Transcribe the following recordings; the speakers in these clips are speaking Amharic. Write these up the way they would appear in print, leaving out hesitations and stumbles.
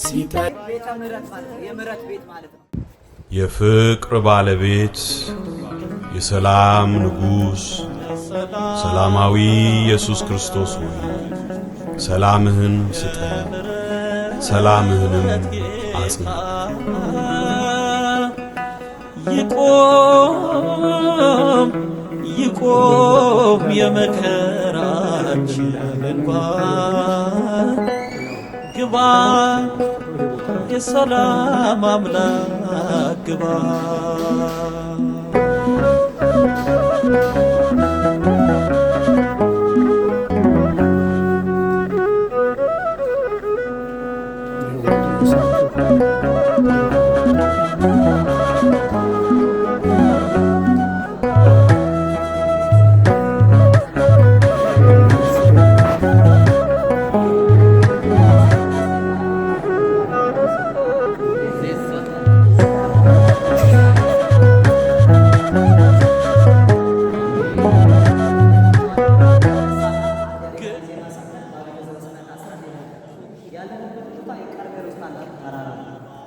ቤተ ምሕረት ማለት የምሕረት ቤት ማለት ነው። የፍቅር ባለቤት የሰላም ንጉሥ ሰላማዊ ኢየሱስ ክርስቶስ ሆይ ሰላምህን ስጠን፣ ሰላምህንም አጽና። ይቆም የመከራችን እንባ፣ ግባ የሰላም አምላክ ግባ።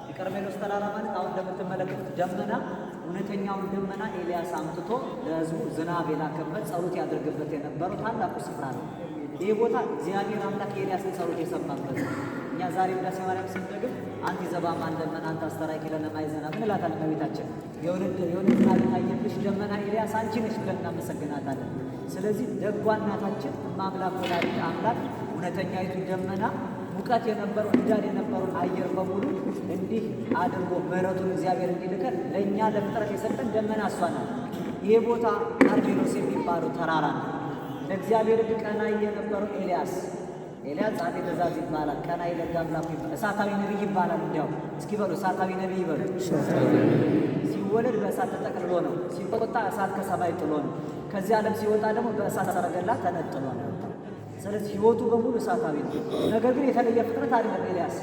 የቀርሜሎስ ተራራ ማለት አሁን እንደምትመለከቱት ደመና፣ እውነተኛውን ደመና ኤልያስ አምጥቶ ለሕዝቡ ዝናብ የላከበት ጸሎት ያደርግበት የነበረው ታላቁ ስፍራ ነው። ይህ ቦታ እግዚአብሔር አምላክ የኤልያስን ጸሎት የሰማበት። እኛ ዛሬ ውዳሴ ማርያም ስንደግም አንቲ ዘበአማን ደመና አንተ አስተርአኪ ለነ ማየ ዝናብ እንላታለን። እመቤታችን የእውነት ዝናብ የታየብሽ ደመና ኤልያስ አንቺ ነሽ ብለን እናመሰግናታለን። ስለዚህ ደጓ እናታችን እማምላክ ወላዲተ አምላክ እውነተኛይቱ ደመና ሙቀት የነበረው ንዳድ የነበረውን አየር በሙሉ እንዲህ አድርጎ ምሕረቱን እግዚአብሔር እንዲልከን ለእኛ ለፍጥረት የሰጠን ደመና እሷ ናት። ይሄ ቦታ ቀርሜሎስ የሚባለው ተራራ ነው። ለእግዚአብሔር ቀናኢ የነበረው ኤልያስ ጻድቅ ትእዛዝ ይባላል። ቀናኢ ደግ አምላክ ይባላል። እሳታዊ ነቢይ ይባላል። እንዲያው እስኪ በሉ እሳታዊ ነቢይ ይበሉ። ሲወለድ በእሳት ተጠቅልሎ ነው። ሲቆጣ እሳት ከሰማይ ጥሎ ነው። ከዚህ ዓለም ሲወጣ ደግሞ በእሳት ሰረገላ ተነጥሎ ነው። ስለዚህ ሕይወቱ በሙሉ እሳታዊ ነው። ነገር ግን የተለየ ፍጥረት አይደለም። ኤልያስ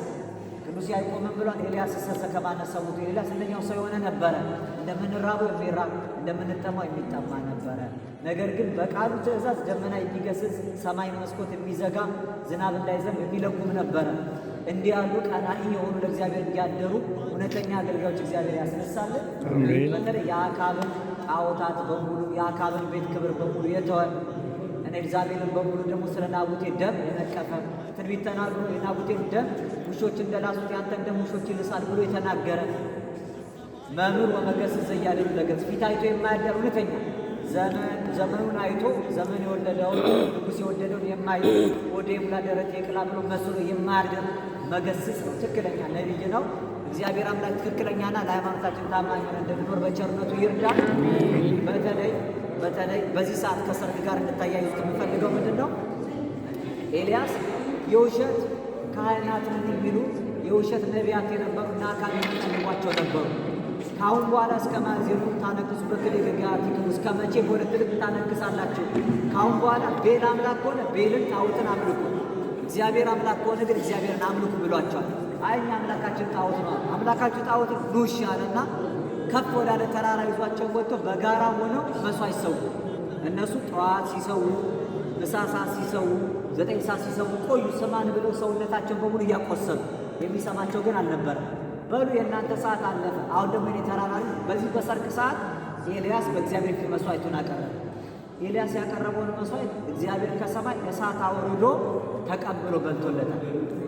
ቅዱስ ያዕቆብ ምን ብሏል? ኤልያስ እሰሰ ከማነ ሰሙት። ኤልያስ እንደኛው ሰው የሆነ ነበረ። እንደምንራበው የሚራብ እንደምንጠማው የሚጠማ ነበረ። ነገር ግን በቃሉ ትእዛዝ ደመና የሚገስጽ ሰማይን መስኮት የሚዘጋ ዝናብ እንዳይዘንብ የሚለጉም ነበረ። እንዲህ ያሉ ቀናኢ የሆኑ ለእግዚአብሔር እንዲያደሩ እውነተኛ አገልጋዮች እግዚአብሔር ያስነሳልን። በተለይ የአካብን ጣዖታት በሙሉ የአካብን ቤት ክብር በሙሉ የተወ ኤልዛቤልን በሙሉ ደግሞ ስለ ናቡቴ ደም የነቀፈ ትንቢት ተናግሮ የናቡቴን ደም ውሾች እንደላሱት ያንተን ደም ውሾች ይልሳል ብሎ የተናገረ መምህር ወመገሥጽ ዘእያለ ይለገስ ፊት አይቶ የማያደር እውነተኛ ዘመኑን አይቶ ዘመን የወለደውን ንጉሥ የወደደውን የማይ ወደ የሙላ ደረት የቅላ ብሎ መስሎ የማያደር መገሥጽ ነው። ትክክለኛ ነቢይ ነው። እግዚአብሔር አምላክ ትክክለኛና ለሃይማኖታችን ታማኝ ሆነን እንድንኖር በቸርነቱ ይርዳል። በተለይ በዚህ ሰዓት ከሰርግ ጋር እንድታያይዙት የምፈልገው ምንድን ነው? ኤልያስ የውሸት ካህናት የሚሉ የውሸት ነቢያት የነበሩ እና አካል የሚጨልሟቸው ነበሩ። ከአሁን በኋላ እስከ ማዜኑ ታነግሱ በክልግጋቲክም እስከ መቼ በሁለት ልብ ታነግሳላችሁ? ከአሁን በኋላ ቤል አምላክ ከሆነ ቤልን ጣዖትን አምልኩ፣ እግዚአብሔር አምላክ ከሆነ ግን እግዚአብሔርን አምልኩ ብሏቸዋል። አይ እኛ አምላካችን ጣዖት ነው፣ አምላካችሁ ጣዖት ነው ኑ አለና ከፍ ወዳለ ተራራ ይዟቸው ወጥቶ በጋራ ሆነው መስዋዕት ሲሰዉ እነሱ ጠዋት ሲሰዉ ምሳ ሰዓት ሲሰዉ 9 ሰዓት ሲሰዉ ቆዩ። ስማን ብለው ሰውነታቸውን በሙሉ እያቆሰሉ የሚሰማቸው ግን አልነበረም። በሉ የእናንተ ሰዓት አለፈ፣ አሁን ደግሞ የኔ ተራራ። በዚህ በሰርክ ሰዓት ኤልያስ በእግዚአብሔር ፊት መስዋዕቱን አቀረበ። ኤልያስ ያቀረበውን መስዋዕት እግዚአብሔር ከሰማይ እሳት አውርዶ ተቀብሎ በልቶለታል።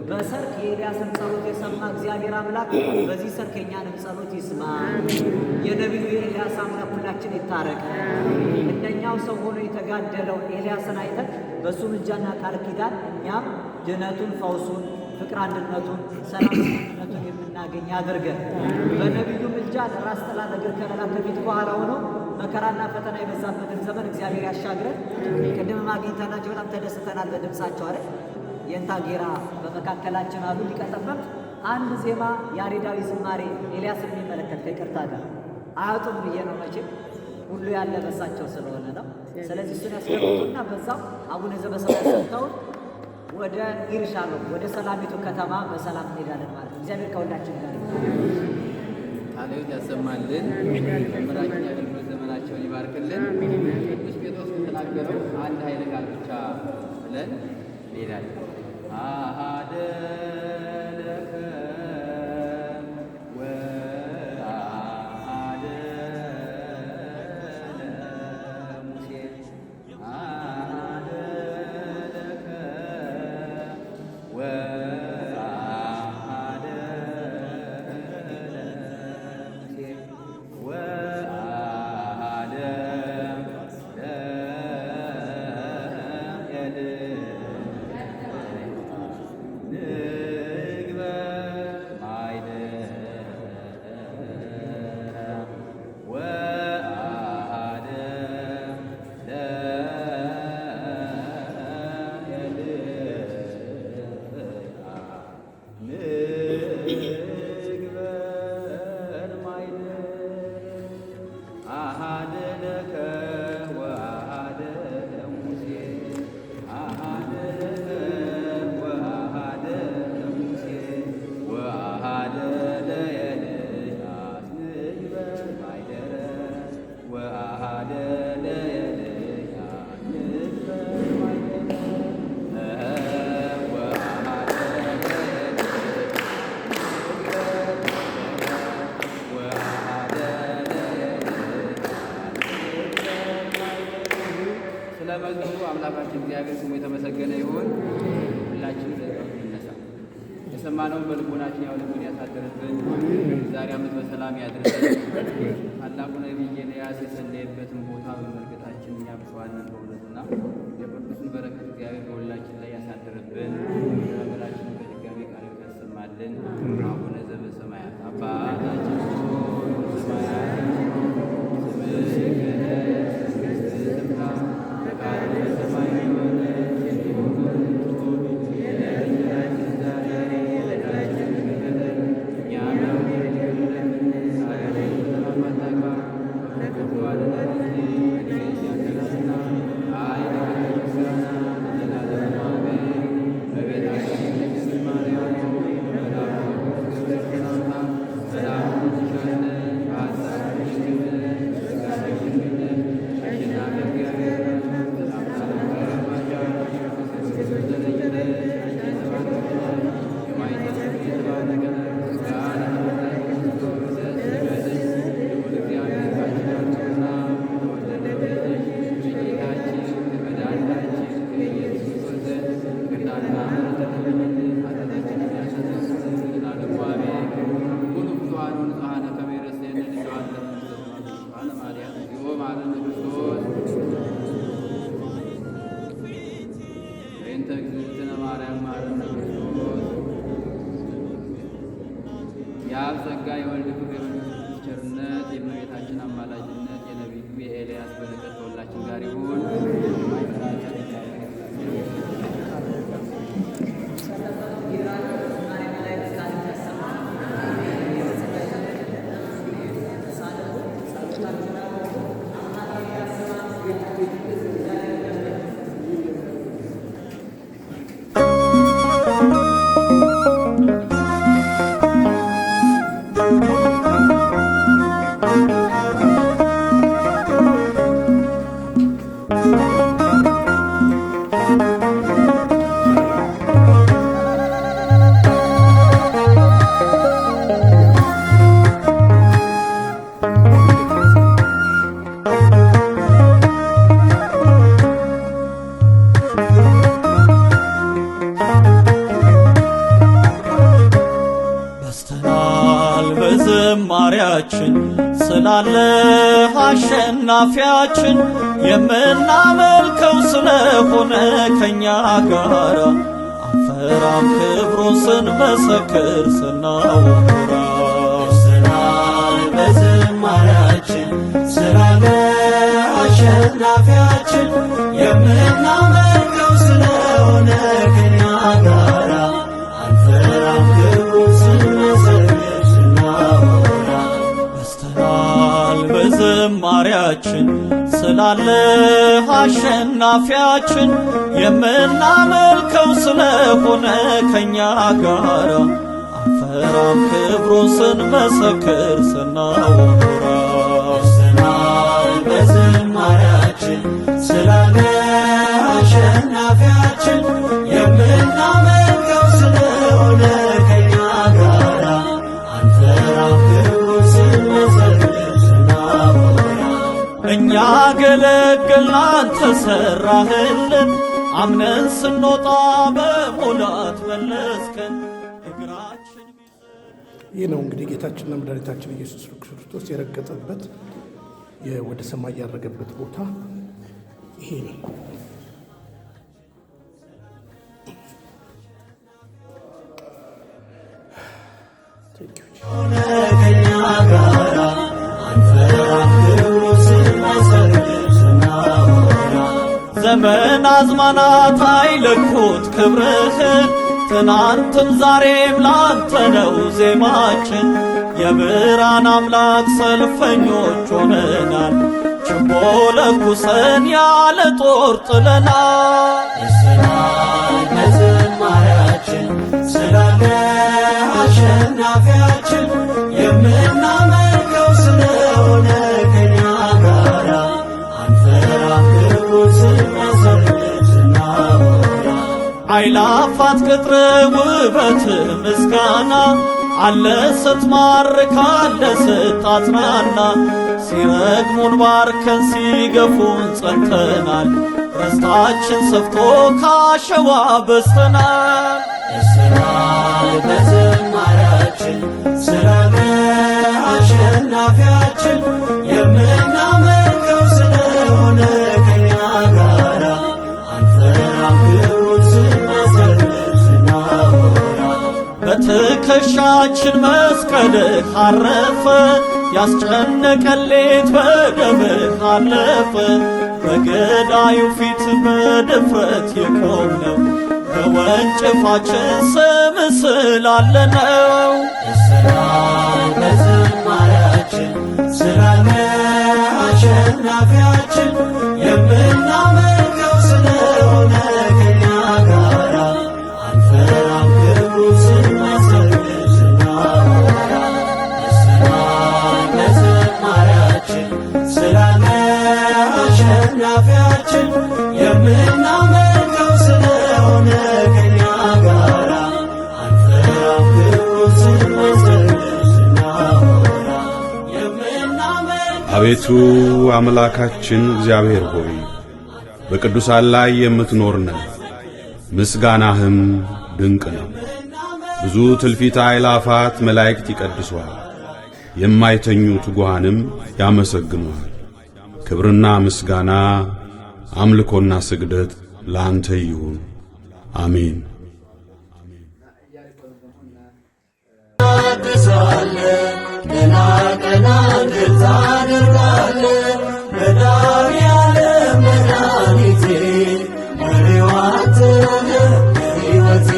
በሰርክ የኤልያስን ጸሎት የሰማ እግዚአብሔር አምላክ በዚህ ሰርክ የኛንም ጸሎት ይስማ። የነቢዩ የኤልያስ አምላክ ሁላችን ይታረቅ። እንደኛው ሰው ሆኖ የተጋደለውን ኤልያስን አይተን በእሱ ምልጃና ቃል ኪዳን እኛም ድነቱን፣ ፈውሱን፣ ፍቅር አንድነቱን፣ ሰላም አንድነቱን የምናገኝ አድርገን በነቢዩ ምልጃ ለራስ ጥላ ለእግር ከለላ ከፊት በኋላ ሆኖ መከራና ፈተና የበዛበትን ዘመን እግዚአብሔር ያሻግረን። ቅድም አግኝተናቸው በጣም ተደስተናል በድምፃቸው አይደል? የእንታ ጌራ በመካከላችን አሉ። ሊቀጠበብ አንድ ዜማ ያሬዳዊ ዝማሬ ኤልያስን የሚመለከት ከይቅርታ ጋር አያጡም ብዬ ነው። መቼም ሁሉ ያለ በሳቸው ስለሆነ ነው። ስለዚህ እሱን ያስገቡትና በዛው አቡነ ዘበሰማያት ሰጥተውን ወደ ኢየሩሳሌም ወደ ሰላሚቱ ከተማ በሰላም እንሄዳለን ማለት ነው። እግዚአብሔር ከሁላችን ጋር ቃሉን ያሰማልን። መምህራችን የአገልግሎት ዘመናቸውን ይባርክልን። ቅዱስ ጴጥሮስ የተናገረው አንድ ኃይለ ቃል ብቻ ብለን እንሄዳለን። አሃደ ለከ ስለመዝሙሩ አምላካችን እግዚአብሔር ስሙ የተመሰገነ ይሁን። ሁላችን እንነሳ። የሰማነውን በልቦናችን ያውልብን፣ ያሳድርብን። ዛሬ ዓመት በሰላም ያድርሰን። ታላቁ ነቢይ ኤልያስ የጸለየበትን ቦታ በመርገጣችን እኛ ብፁዓን ነን በእውነትና የቅዱሱን በረከት እግዚአብሔር በሁላችን ላይ ያሳድርብን። ሀገራችንን በድጋሚ ቃል ያሰማልን። አቡነ ዘበሰማያት አባታችን በሰማያት ስምህ ይቀደስ መንግሥትህ ትምጣ ፈቃድህ በሰማይ እንደሆነች እንዲሁም በምድር የዕለት እንጀራችንን ዛሬ በደላችንን ይቅር በለን እኛም እንደምንበድል ዛሬ ፈተናን አታግባን ከክፉ አድነን እንጂ መንግሥት ያንተ ናትና ኃይል፣ ክብር፣ ምስጋና ለዘላለሙ አሜን። እመቤታችን ቅድስት ማርያም ሆይ በመልአኩ በቅዱስ ሰላምታ ሰላም እንልሻለን። በሐሳብሽ ድንግል ነሽ፣ በሥጋሽም ድንግል ነሽ። አሸናፊ እግዚአብሔር ሰላምታ ይገባሻል። ከሴቶች ተለይተሽ አንቺ የተባረክሽ ነሽ፣ የማኅፀንሽ ፍሬ የተባረከ ነው። ጸጋን የተመላሽ ደስ ይበልሽ፣ ልዑል እግዚአብሔር ከአንቺ ጋር ነውና ከተወደደው ልጅሽ ከጌታችን ከመድኃኒታችን ከኢየሱስ ክርስቶስ ዘንድ ይቅርታና ምሕረትን ለምኝልን ኃጢአታችንን ያስተሰርይልን ዘንድ ለዘላለሙ አሜን። ኩኑ ፍቱሐነ ወንጹሐነ ከመ ይሬስየነ ድሉዋን ለዘበሰማያት ማርያም እግዚኦ መሐረነ ክርስቶስ በእንተ እግዝእትነ ማርያም መሐረነ ክርስቶስ። የአብ ጸጋ የወልድ ፍቅር የመንፈስ ቅዱስ ቸርነት የእመቤታችን አማላጅነት የነቢዩ የኤልያስ በረከት ከሁላችን ጋር ይሁን። ማይፈራችን እግዚአብሔር በስተናል በዝማሪያችን ስላለ አሸናፊያችን የምናመልከው ስለሆነ ከኛ ጋራ አንፈራም ክብሩን ስንመሰክር ስናወራ። በስተናል በዝማሪያችን ስላለ አሸናፊያችን የምናመልከው ስለሆነ ከኛ ጋራ አንፈራም ክብሩን ስንመሰክር ስናወራ። በስተናል በዝማሪያችን ስላለ አሸናፊያችን የምናመልከው ስለሆነ ከኛ ጋራ አንፈራም ክብሩን ስንመሰክር ስናወራ። በስተናል በዝማሪያችን ስላለ አሸናፊያችን የምናመልከው ስለሆነ ከኛ ጋራ አንፈራም ክብሩን ስንመሰክር ስናወራ። እኛ ገለገልን አንተ ሠራህልን፣ አምነን ስንወጣ በሙላት መለስከን እግራችን። ይህ ነው እንግዲህ ጌታችንና መድኃኒታችን ኢየሱስ ክርስቶስ የረገጠበት ወደ ሰማይ ያረገበት ቦታ ይሄ ነው። ዘመን አዝማናት አይለኩት ክብርህን፣ ትናንትም ዛሬም ላንተ ነው ዜማችን። የብርሃን አምላክ ሰልፈኞች ሆነናል፣ ችቦ ለኩሰን ያለ ጦር ጥለናል። እስራይ በዝማሬያችን ስላለ አሸናፊያችን፣ የምናመልከው ስለሆነ ከኛ ጋራ አንፈራም ክብሩን ስንመሰርት ስናወራ። አይላፋት ቅጥር ውበት ምስጋና አለ ስትማርክ አለ ስታጽናና። ሲረግሙን ባርከን ሲገፉን ጸንተናል፣ ርስታችን ሰፍቶ ካሸዋ በዝተናል። እስራይ በዝማሬያችን ስላለ አሸናፊያችን፣ የምናመልከው ስለሆነ ከኛ ጋራ አንፈራም ክብሩን ስንመሰርት ስናወራ። በትከሻችን መስቀልህ አረፈ፣ ያስጨነቀን ሌት በደምህ አለፈ። በገዳዩ ፊት በድፍረት የቆምነው በወንጭፋችን ስም ስላለ ነው። እስራይ በዝማሬያችን ስላለ አሸናፊያችን፣ የምናመልከው ስለሆነ ከኛ ጋራ አንፈራም ክብሩን ስንመሰርት ስናወራ። እስራይ በዝማሬያችን ስላለ አሸናፊያችን፣ የምናመልከው ስለሆነ ከኛ ጋራ አንፈራም ክብሩን ስንመሰርት ስናወራ። አቤቱ አምላካችን እግዚአብሔር ሆይ በቅዱሳን ላይ የምትኖር ነህ፣ ምስጋናህም ድንቅ ነው። ብዙ ትልፊት አእላፋት መላእክት ይቀድሱሃል፣ የማይተኙ ትጉሃንም ያመሰግኑሃል። ክብርና ምስጋና አምልኮና ስግደት ለአንተ ይሁን፣ አሜን። ገና ገና ድል ታደርጋለህ መድኃኒዓለም መድኃኒቴ፣ መሪው አንተ ነህ ሕይወቴ።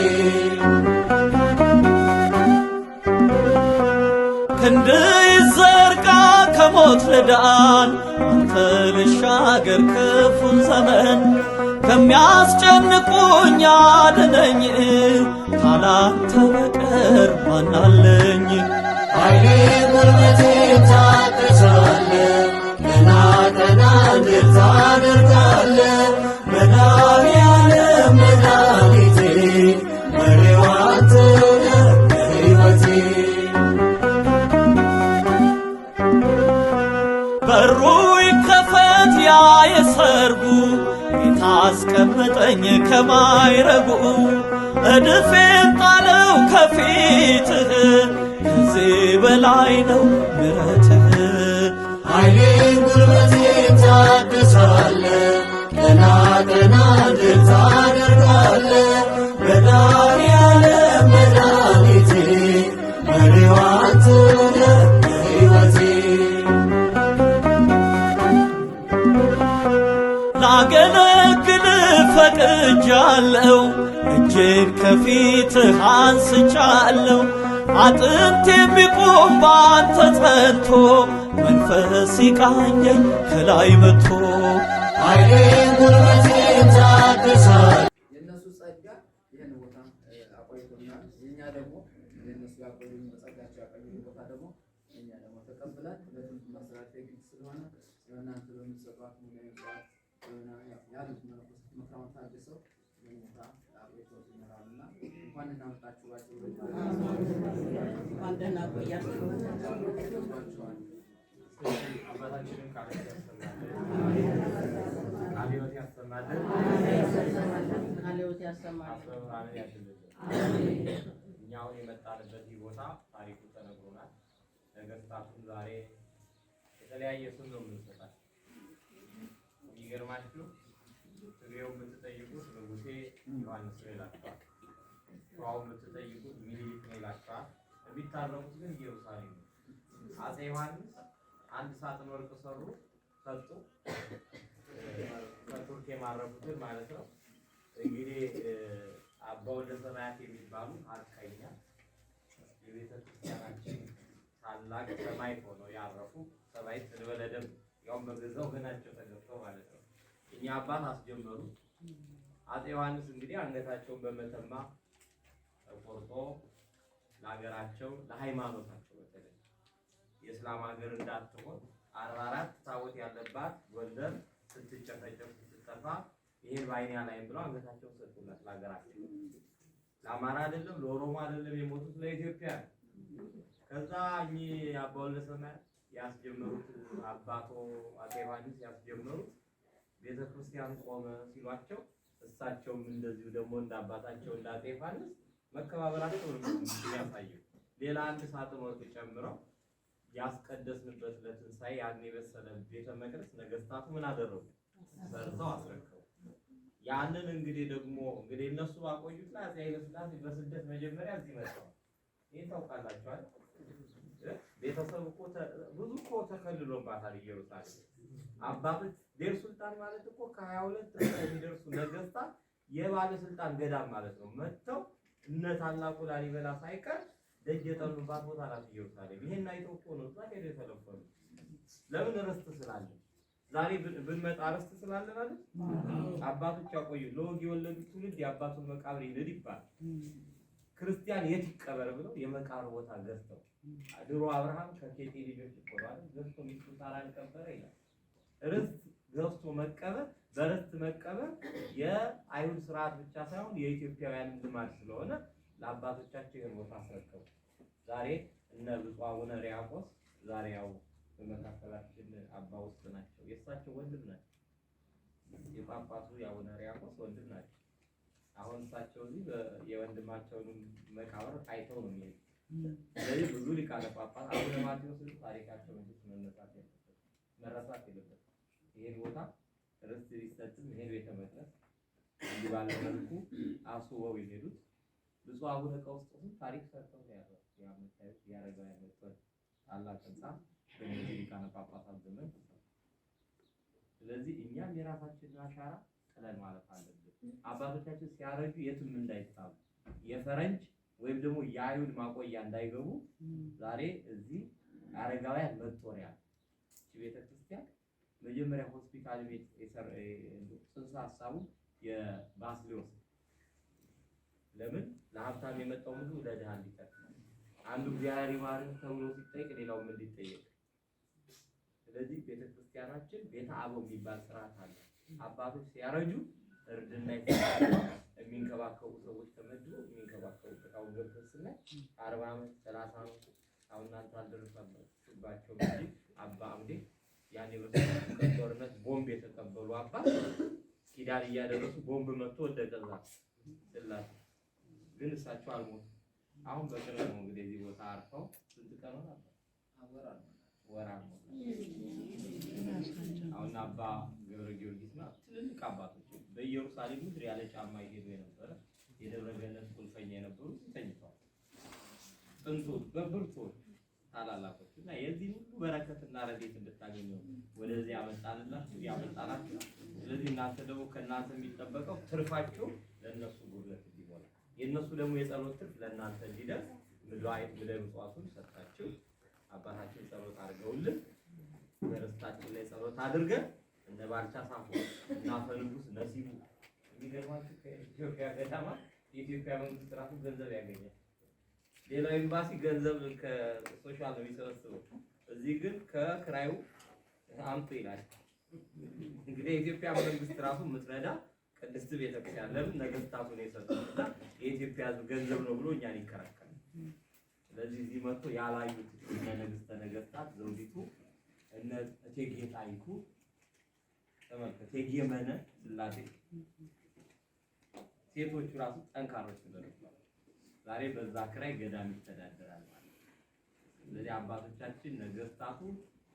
ክንድህ ይዘርጋ ከሞት ልዳን፣ አንተ ልሻገር ክፉን ዘመን። ከሚያስጨንቁኝ አድነኝ፣ ካላንተ በቀር ማናለኝ? ኃይሌ ጉልበቴ ታድሳለህ፣ ገና ገና ድል ታደርጋለህ መድኃኒዓለም መድኃኒቴ፣ መሪው አንተ ነህ ሕይወቴ። በሩ ይከፈት ያ የሰርጉ፣ ጌታ አስቀመጠኝ ከማይረጉ። እድፌን ጣለው ከፊትህ፣ ከዚህ በላይ ነው ምሕረትህ። ኃይሌ ጉልበቴ ታድሳለህ፣ ገና ገና ድል ታደርጋለህ መድኃኒዓለም መድኃኒቴ፣ መሪው አንተ ነህ ሕይወቴ። ላገለግልህ ፈቅጃለሁ፣ እጄን ከፊትህ አንስቻለሁ። አጥንት የሚቆም ባንተ ጸንቶ፣ መንፈስ ይቃኘኝ ከላይ መጥቶ። ኃይሌ ጉልበቴ ታድሳለህ። የእነሱ ጸጋ ይህን ቦታ አቆይቶናል። የእኛ ደግሞ የእነሱ ያቆዩን በጸጋቸው ያቆዩን ቦታ ደግሞ እኛ ደግሞ ተቀብለን ለትምህርት ማስራት የግድ ስለሆነ እናንተ በምትሰጧት ሙያዊት ያሉት መክራውን ታድሰው ቦታ አቆይቶት ይኖራሉና እንኳን እናመጣችሁ ባቸው እንኳን ደህና ቆያችሁ። አባታችንን ቃል ያሰማልን፣ ቃል ሕይወት ያሰማልን። አስበብርሃንን ያድልልን። እኛ አሁን የመጣንበት ቦታ ታሪኩ ተነግሮናል። ነገስታቱን ዛሬ የተለያየ ስም ነው የምንሰጣቸው። የሚገርማችሁ ትግሬውን ብትጠይቁት ንጉሴ ዮሐንስ ነው ይላቸዋል። ሸዋውን ብትጠይቁት ሚኒሊክ ነው ይላቸዋል። የሚታረቁት ግን ኢየሩሳሌም ነው። አፄ ዮሐንስ አንድ ሳጥን ወርቅ ሰሩ ሰጡ። ከቱርክ የማረኩትን ማለት ነው። እንግዲህ አባ ወልደ ሰማያት የሚባሉ አርካይኛ የቤተ ክርስቲያናችን ታላቅ ሰማዕት ሆነው ያረፉ ሰማዕት እንበለደም ያው በገዛው ገናቸው ተገብተው ማለት ነው። እኛ አባት አስጀመሩ። አፄ ዮሐንስ እንግዲህ አንገታቸውን በመተማ ቆርጦ ለሀገራቸው ለሃይማኖታቸው በተለይ የእስላም ሀገር እንዳትሆን 44 ታቦት ያለባት ጎንደር ስትጨፈጨፍ ስትጠፋ ይሄን ባይኔ አላይም ብለው አንገታቸውን ሰጡላት ለሀገራቸው። ለአማራ አይደለም ለኦሮሞ አይደለም የሞቱት ለኢትዮጵያ። ከዛ እኚህ አባ ወልደ ሰማያት ያስጀመሩት አባቶ አፄ ዮሐንስ ያስጀመሩት ቤተክርስቲያን ቆመ ሲሏቸው እሳቸውም እንደዚሁ ደግሞ እንደ አባታቸው እንደ አፄ ዮሐንስ መከባበራቸው ነው የሚያሳየው። ሌላ አንድ ሳጥን ወርቅ ጨምረው ያስቀደስንበት ለትንሳኤ ያን የበሰለ ቤተ መቅደስ ነገስታቱ ምን አደረጉ? ሰርተው አስረከቡ። ያንን እንግዲህ ደግሞ እንግዲህ እነሱ ባቆዩት ላይ አፄ ኃይለ ሥላሴ በስደት መጀመሪያ እዚህ መጣው። ይሄን ታውቃላችሁ አይደል? ቤተሰብ እኮ ብዙ እኮ ተከልሎባታል ኢየሩሳሌም። አባቶች ዴር ሱልጣን ማለት እኮ ከ22 የሚደርሱ ነገስታት የባለስልጣን ገዳም ማለት ነው። መጥተው እነ ታላቁ ላሊበላ ሳይቀር ደጅ የጠኑባት ቦታ ናት ኢየሩሳሌም። ይሄን አይተው እኮ ነው እዛ ሄደው የተለፈሉ። ለምን ርስት ስላለ ዛሬ ብንመጣ ርስት ስላለ ማለት አባቶች ያቆዩ ለወግ የወለዱት ትውልድ የአባቱን መቃብር ይልድ ይባላል። ክርስቲያን የት ይቀበር ብለው የመቃብር ቦታ ገዝተው ድሮ አብርሃም ከኬጢ ልጆች ይቆራል ገዝቶ ሚስቱ ሳራን ቀበረ ይላል። ርስት ገዝቶ መቀበር በርስት መቀበር የአይሁድ ስርዓት ብቻ ሳይሆን የኢትዮጵያውያን ልማድ ስለሆነ ለአባቶቻቸው ይሄን ቦታ አስረከቡ። ዛሬ እነ ብፁዕ አቡነ ሪያቆስ ዛሬ ያው በመካከላችን አባ ውስጥ ናቸው። የእሳቸው ወንድም ናቸው። የጳጳሱ የአቡነ ሪያቆስ ወንድም ናቸው። አሁን እሳቸው እዚህ የወንድማቸውን መቃብር አይተው ነው የሚሄዱ። ስለዚህ ብዙ ሊቃነ ጳጳስ አቡነ ማቴዎስ ታሪካቸው እንጂ መረሳት የለበትም። ይሄን ቦታ ርስት ሊሰጥም ይሄን ቤተ መቅደስ እንዲህ ባለ መልኩ አስውበው የሄዱት ብፁዕ አቡነ ቀውስጦስም ታሪክ ሰርተው ነው ያለው። ያመጣው ያረጋው ያመጣው ታላቅ ህንጻ በእነዚህ ሊቃነ ጳጳሳት ዘመን። ስለዚህ እኛም የራሳችንን አሻራ ጥለን ማለት አለብን። አባቶቻችን ሲያረጁ የትም እንዳይጣሉ የፈረንጅ ወይም ደግሞ የአይሁድ ማቆያ እንዳይገቡ ዛሬ እዚህ አረጋውያን መጦሪያ ቤተክርስቲያን መጀመሪያ ሆስፒታል ቤት ጽንሰ ሐሳቡ የባስልዮስ ለምን ለሀብታም የመጣው ምግብ ለድሃ እንዲጠቅ አንዱ እግዚአብሔር ይማረን ተብሎ ሲጠይቅ ሌላው ምን እንዲጠየቅ። ስለዚህ ቤተክርስቲያናችን ቤተ አበው የሚባል ስርዓት አለ። አባቶች ሲያረጁ እርድና የሚንከባከቡ ሰዎች ተመድበው የሚንከባከቡበት አሁን ገብተን ስናይ 40 ዓመት 30 ዓመት አሁን እናንተ አልደረሳችሁባቸው እንጂ አባ አምዴ ያኔ በጦርነት ቦምብ የተቀበሉ አባት ኪዳን እያደረሱ ቦምብ መጥቶ ወደቀዛ ስላሴ ግን እሳቸው አልሞቱም። አሁን በቅርብ ነው እንግዲህ እዚህ ቦታ አርፈው ስንት ቀን ሆነ? ወራ ነው። አሁን አባ ገብረ ጊዮርጊስ ማለት ትልልቅ አባቶች በኢየሩሳሌም ምድር ያለ ጫማ ይሄዱ የነበረ የደብረ ገነት ቁልፈኛ የነበሩ ተኝተዋል። ጥንቱ በብርቱ ታላላቆች እና የዚህ ሁሉ በረከትና ረድኤት እንድታገኙ ወደዚህ ያመጣላችሁ። ስለዚህ እናንተ ደግሞ ከእናንተ የሚጠበቀው ትርፋችሁ ለእነሱ ጉድለት እንዲሞላ የእነሱ ደግሞ የጸሎት ትርፍ ለእናንተ እንዲደርስ ምድዋይት ብለን ምጽዋቱን ሰጣችሁ አባታችን ጸሎት አድርገውልን በርስታችን ላይ ጸሎት አድርገን እነ ባልቻ ሳፎ እና ፈንጉስ ነሲቡ የሚገርማችሁ ከኢትዮጵያ ገዳማት የኢትዮጵያ መንግስት ራሱ ገንዘብ ያገኛል። ሌላው ኤምባሲ ገንዘብ ከሶሻል ነው የሚሰበስበው፣ እዚህ ግን ከክራዩ አምጡ ይላል። እንግዲህ የኢትዮጵያ መንግስት ራሱ ምትረዳ ቅድስት ቤተክርስቲያን ለምን ነገስታቱ ነው የሰጡትና የኢትዮጵያ ሕዝብ ገንዘብ ነው ብሎ እኛን ይከራከራል። ስለዚህ እዚህ መጥቶ ያላዩት እነ ነገስተ ነገስታት ዘውዲቱ እነ እቴጌ ጣይቱ ተመልከት፣ እቴጌ መነ ስላሴ ሴቶቹ ራሱ ጠንካሮች ነበሩ። ዛሬ በዛ ክራይ ገዳም ይተዳደራል ማለት ነው። ስለዚህ አባቶቻችን ነገስታቱ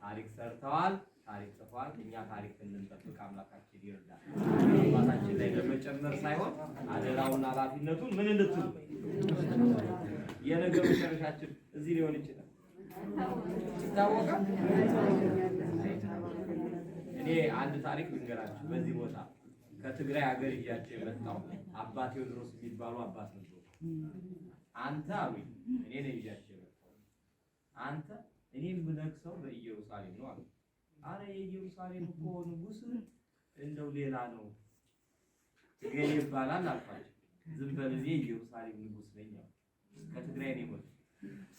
ታሪክ ሰርተዋል፣ ታሪክ ጽፈዋል። እኛ ታሪክ እንድንጠብቅ አምላካችን ይርዳል። አባታችን ላይ ለመጨመር ሳይሆን አደራውና ኃላፊነቱን ምን እንድትሉ የነገ መጨረሻችን እዚህ ሊሆን ይችላል ይታወቃል። እኔ አንድ ታሪክ ልንገራችሁ። በዚህ ቦታ ከትግራይ ሀገር ይያቸው የመጣው አባ ቴዎድሮስ የሚባሉ አባት ነበሩ። አንተ አሉኝ፣ እኔ ነኝ ይያቸው የመጣው አንተ እኔ የምነግሰው በኢየሩሳሌም ነው አሉ። አረ የኢየሩሳሌም እኮ ንጉስ እንደው ሌላ ነው ገሌ ይባላል አልኳቸው። ዝም በል እኔ የኢየሩሳሌም ንጉስ ነኝ አሉ። ከትግራይ ነው የመጡት።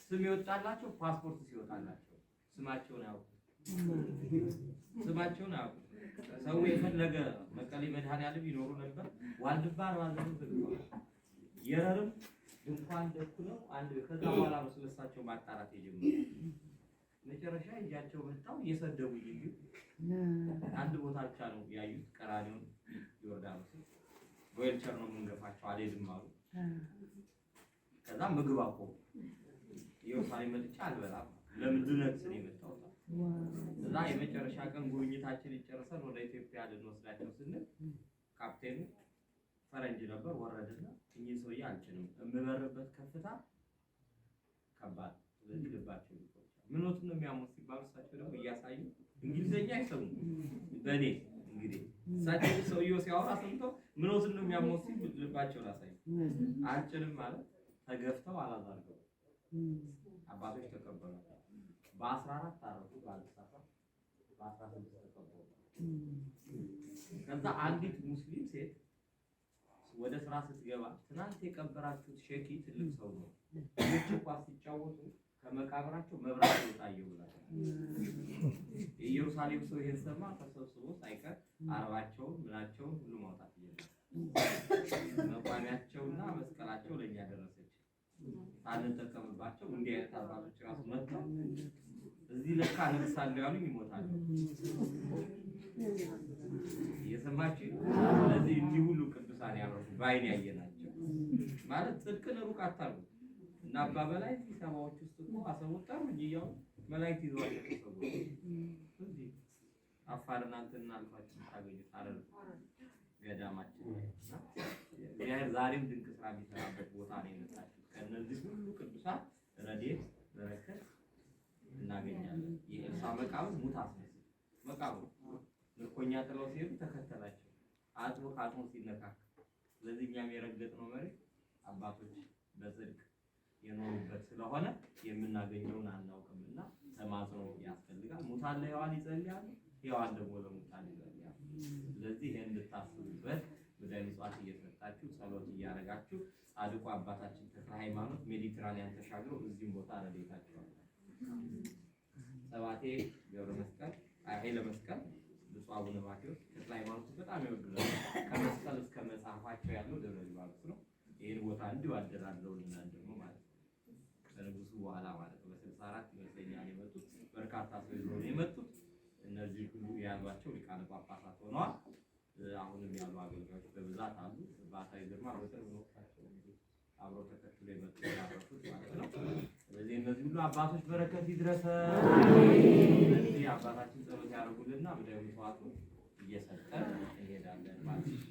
ስም ይወጣላቸው ፓስፖርት ሲወጣላቸው ስማቸውን አያውቁ ስማቸውን አያውቁ። ሰው የፈለገ መቀሌ መድኃኔዓለም ይኖሩ ነበር። ዋልድባ አርባዘሩ ተብሏል። የረርም ድንኳን ደኩለው አንድ ከዛ በኋላ ነው ስለሳቸው ማጣራት የጀመሩ። መጨረሻ እጃቸው መጣው እየሰደቡኝ እንጂ አንድ ቦታ ብቻ ነው ያዩት። ቀራኒውን ዮርዳኖስ በዌልቸር ነው የምንገፋቸው አልሄድም አሉ። ከዛ ምግብ አቆሙ። ኢየሩሳሌም መጥቼ አልበላም ለምን ልነግስ ነው የመጣሁት። እዛ የመጨረሻ ቀን ጉብኝታችን ይጨርሰን ወደ ኢትዮጵያ ልንወስዳቸው ስንል ካፕቴኑ ፈረንጅ ነበር። ወረደና እኚህ ሰውዬ አልችልም የምበርበት ከፍታ ከባድ ስለዚህ ልባቸው ይቆጫል። ምኖት ነው የሚያሞት ሲባሉ እሳቸው ደግሞ እያሳዩ እንግሊዘኛ አይሰሙም። በኔ እንግዲህ እሳቸው ሰውዬው ሲያወራ ሰምተው ምኖት ነው የሚያሞት ሲል ልባቸው ላሳዩ አልችልም ማለት ተገፍተው አላዛርገው አባቶች ተቀበሉ። በ14 አረፉ ባልተሳካ በ16 ተቀበሉ። ከዛ አንዲት ሙስሊም ሴት ወደ ስራ ስትገባ ትናንት የቀበራችሁት ሼኪ ትልቅ ሰው ነው ልጅ ኳስ ሲጫወቱ ከመቃብራቸው መብራት ይወጣየው ብላል። የኢየሩሳሌም ሰው ይሄን ሰማ ተሰብስቦ ሳይቀር አርባቸውን ምናቸውን ሁሉ ማውጣት ይጀምራል። መቋሚያቸውና መስቀላቸው ለኛ ደረሰች ሳንጠቀምባቸው እንዲህ አይነት አባቶች ራሱ መጥተው እዚህ ለካ ነግሳለሁ ያሉኝ ይሞታሉ። እየሰማችሁ ስለዚህ እንዲህ ሁሉ ቅዱሳን ያረፉ ባይን ያየናቸው ማለት ጽድቅን ሩቅ አታርጉ እና አባ በላይ ሰማዎች ውስጥ እኮ አሰውጣው ይያው መላእክት ይዘዋቸው ተሰውሩ እንዴ አፋርና እንትና አልፋችሁ ታገኙት አረር ገዳማችን እና እግዚአብሔር ዛሬም ድንቅ ስራ የሚሰራበት ቦታ ነው የመጣችው። ከነዚህ ሁሉ ቅዱሳን ረድኤት በረከት እናገኛለን። የኤልሳ መቃብር ሙት አስነሳ መቃብር ምርኮኛ ጥለው ሲሄዱ ተከተላቸው አጥቦ ካጥሞ ሲነካክ። ስለዚህ እኛም የረገጥነው መሬት አባቶች በጽድቅ የኖሩበት ስለሆነ የምናገኘውን አናውቅምና ተማጽኖ ያስፈልጋል። ሙታን ለሕያዋን ይጸልያሉ፣ ሕያዋን ደግሞ ለሙታን ይጸልያሉ። ስለዚህ ይሄን እንድታስቡበት ወዳይ ምጽዋት እየሰጣችሁ ጸሎት እያደረጋችሁ ጻድቁ አባታችን ተክለ ሃይማኖት ሜዲትራኒያን ተሻግረው እዚህም ቦታ ረድኤታቸዋል። ጸባቴ ገብረ መስቀል ኃይለ መስቀል ብፁዕ አቡነ ማቴዎስ ተክለ ሃይማኖት በጣም ይወዱናል። ከመስቀል እስከ መጽሐፋቸው ያለው ደብረ ሊባኖስ ነው። ይሄን ቦታ እንዲሁ አደራድረውልና ደግሞ ማለት ነው ከንጉሱ በኋላ ማለት ነው በ64 ይመስለኛል የመጡት በርካታ ሰው ይዘው የመጡት እነዚህ ሁሉ ያሏቸው ሊቃነ ጳጳሳት ሆነዋል። አሁንም ያሉ አገልጋዮች በብዛት አሉ። ባታዊ ግርማ በቅርብ ነው አብረው ተከትሎ የመጡ ያረፉት ማለት ነው። ስለዚህ እነዚህ ሁሉ አባቶች በረከት ይድረሰን። ስለዚህ አባታችን ጸሎት ያደርጉልና ወደ ምጽዋቱ እየሰጠን እንሄዳለን ማለት ነው።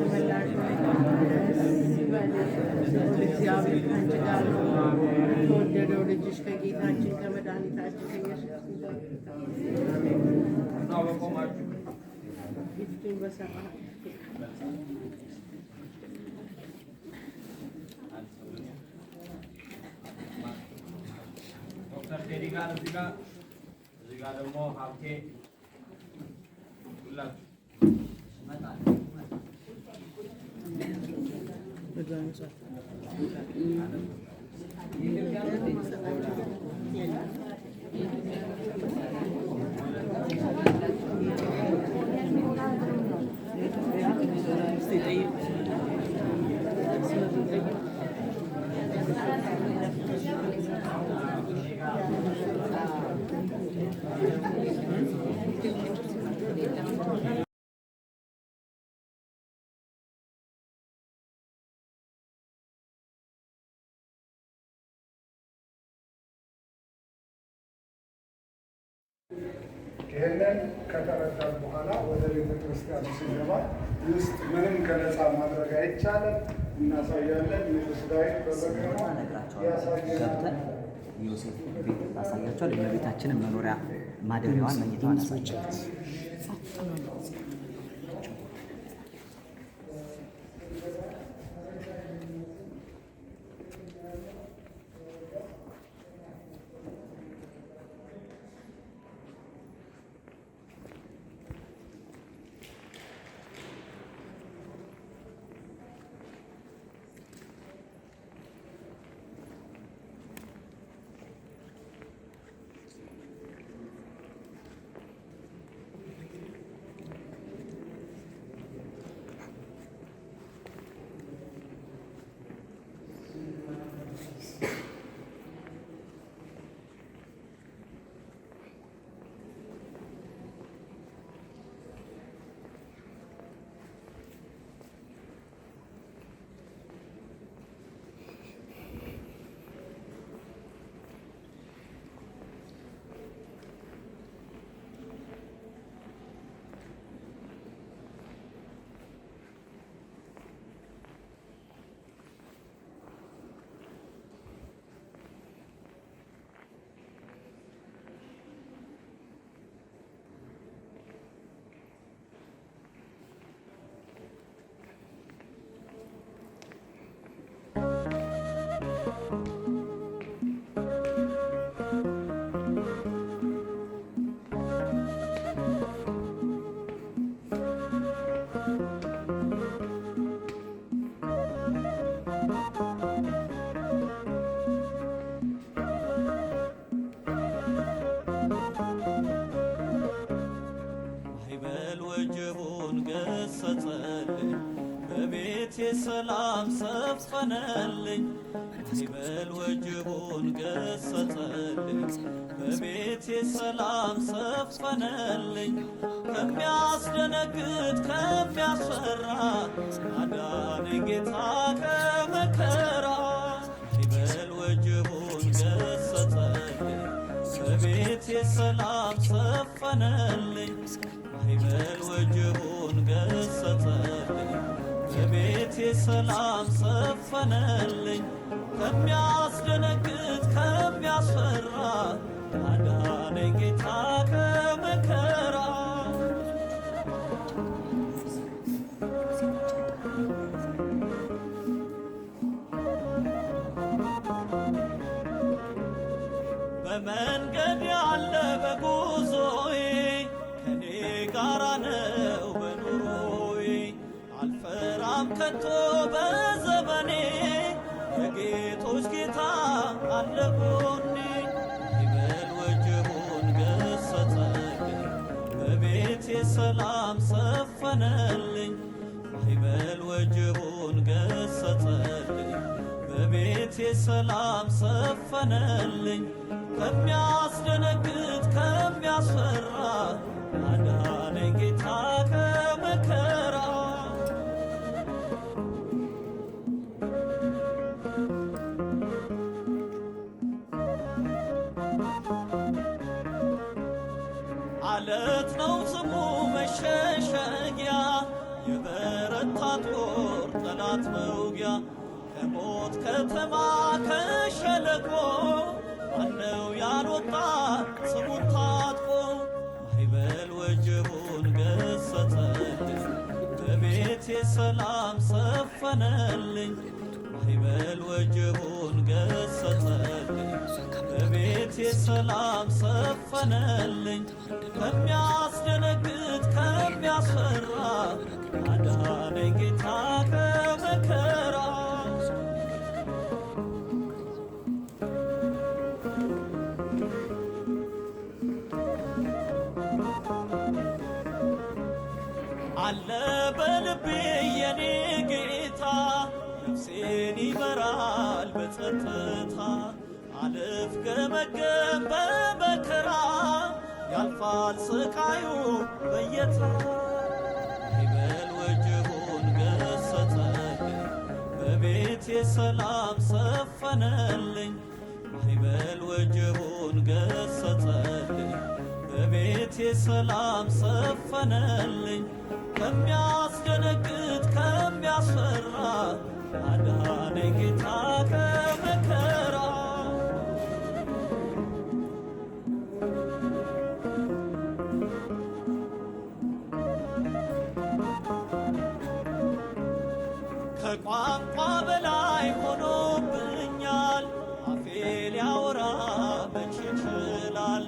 Thank you. እግዚአብሔር ካንቺ ጋር ነው። የተወደደው ልጅሽ ከጌታችን ከመድኃኒታችን ከኢየሱስ ፊቱን በሰማህ ዶክተር ቴዲ ጋር እዚህ ጋር ደግሞ ሀብቴ ሁላችሁ ይህንን ከተረዳን በኋላ ወደ ቤተ ክርስቲያን ሲገባ ውስጥ ምንም ገለጻ ማድረግ አይቻልም። እናሳያለን። ንጉሥ ዳዊት በበገና ያሳየናል። ዮሴፍ ቤት ታሳያቸዋል። የእመቤታችንን መኖሪያ ማደሪያዋን መኝታዋን ያሳያል። ሰላም ሰፈነልኝ ይበል ወጅቡን ገሰጸልኝ በቤቴ ሰላም ሰፈነልኝ ከሚያስደነግጥ ከሚያስፈራ አዳነኝ ጌታ ከመከራ ይበል ወጅቡን ገሰጸልኝ በቤቴ ሰላም ሰፈነልኝ ይበል ወጅቡን ገሰጸልኝ በቤቴ ሰላም ሰፈነልኝ ከሚያስደነግጥ ከሚያስፈራ አዳነኝ ጌታ ከመከራ በመንገድ ያለ በጉዞዬ ከኔ ጋራ ነው በኑሮዬ አልፈራም ከቶ በዘመኔ የጌቶች ጌታ አለ ጎኔ ይበል ወጀቡን ገሰጸልኝ በቤቴ ሰላም ሰፈነልኝ ይበል ወጀቡን ገሰጸልኝ በቤቴ ሰላም ሰፈነልኝ ከሚያስደነግጥ ከሚያስፈራ አዳነኝ ጌታ ከመከራ አለት ነው ስሙ መሸሸጊያ የበረታ ጦር ጠላት መውጊያ ከሞ ከሞት ከተማ ከሸለቆ ማነው ያልወጣ ስሙን ታጥቆ ማዕበል ወጀቡን ገሰጸልኝ በቤቴ ሰላም ሰፈነልኝ ማዕበል ወጀቡን ገሰጸልኝ በቤቴ ሰላም ሰፈነልኝ ከሚያስደነግጥ ከሚያስፈራ አዳነኝ ጌታ ከመከራ አለ በልቤ የኔ ጌታ ነፍሴን ይመራል በጸጥታ አልፍ ገመገም በመከራ ያልፋል ስቃዩ በየተራ ማዕበል ወጀቡን ገሰጸልኝ በቤቴ ሰላም ሰፈነልኝ ማዕበል ወጀቡን ገሰጸልኝ በቤቴ ሰላም ሰፈነልኝ ከሚያስደነግጥ ከሚያስፈራ አዳነኝ ጌታ ከመከራ ከቋንቋ በላይ ሆኖብኛል አፌ ሊያወራ መች ይችላል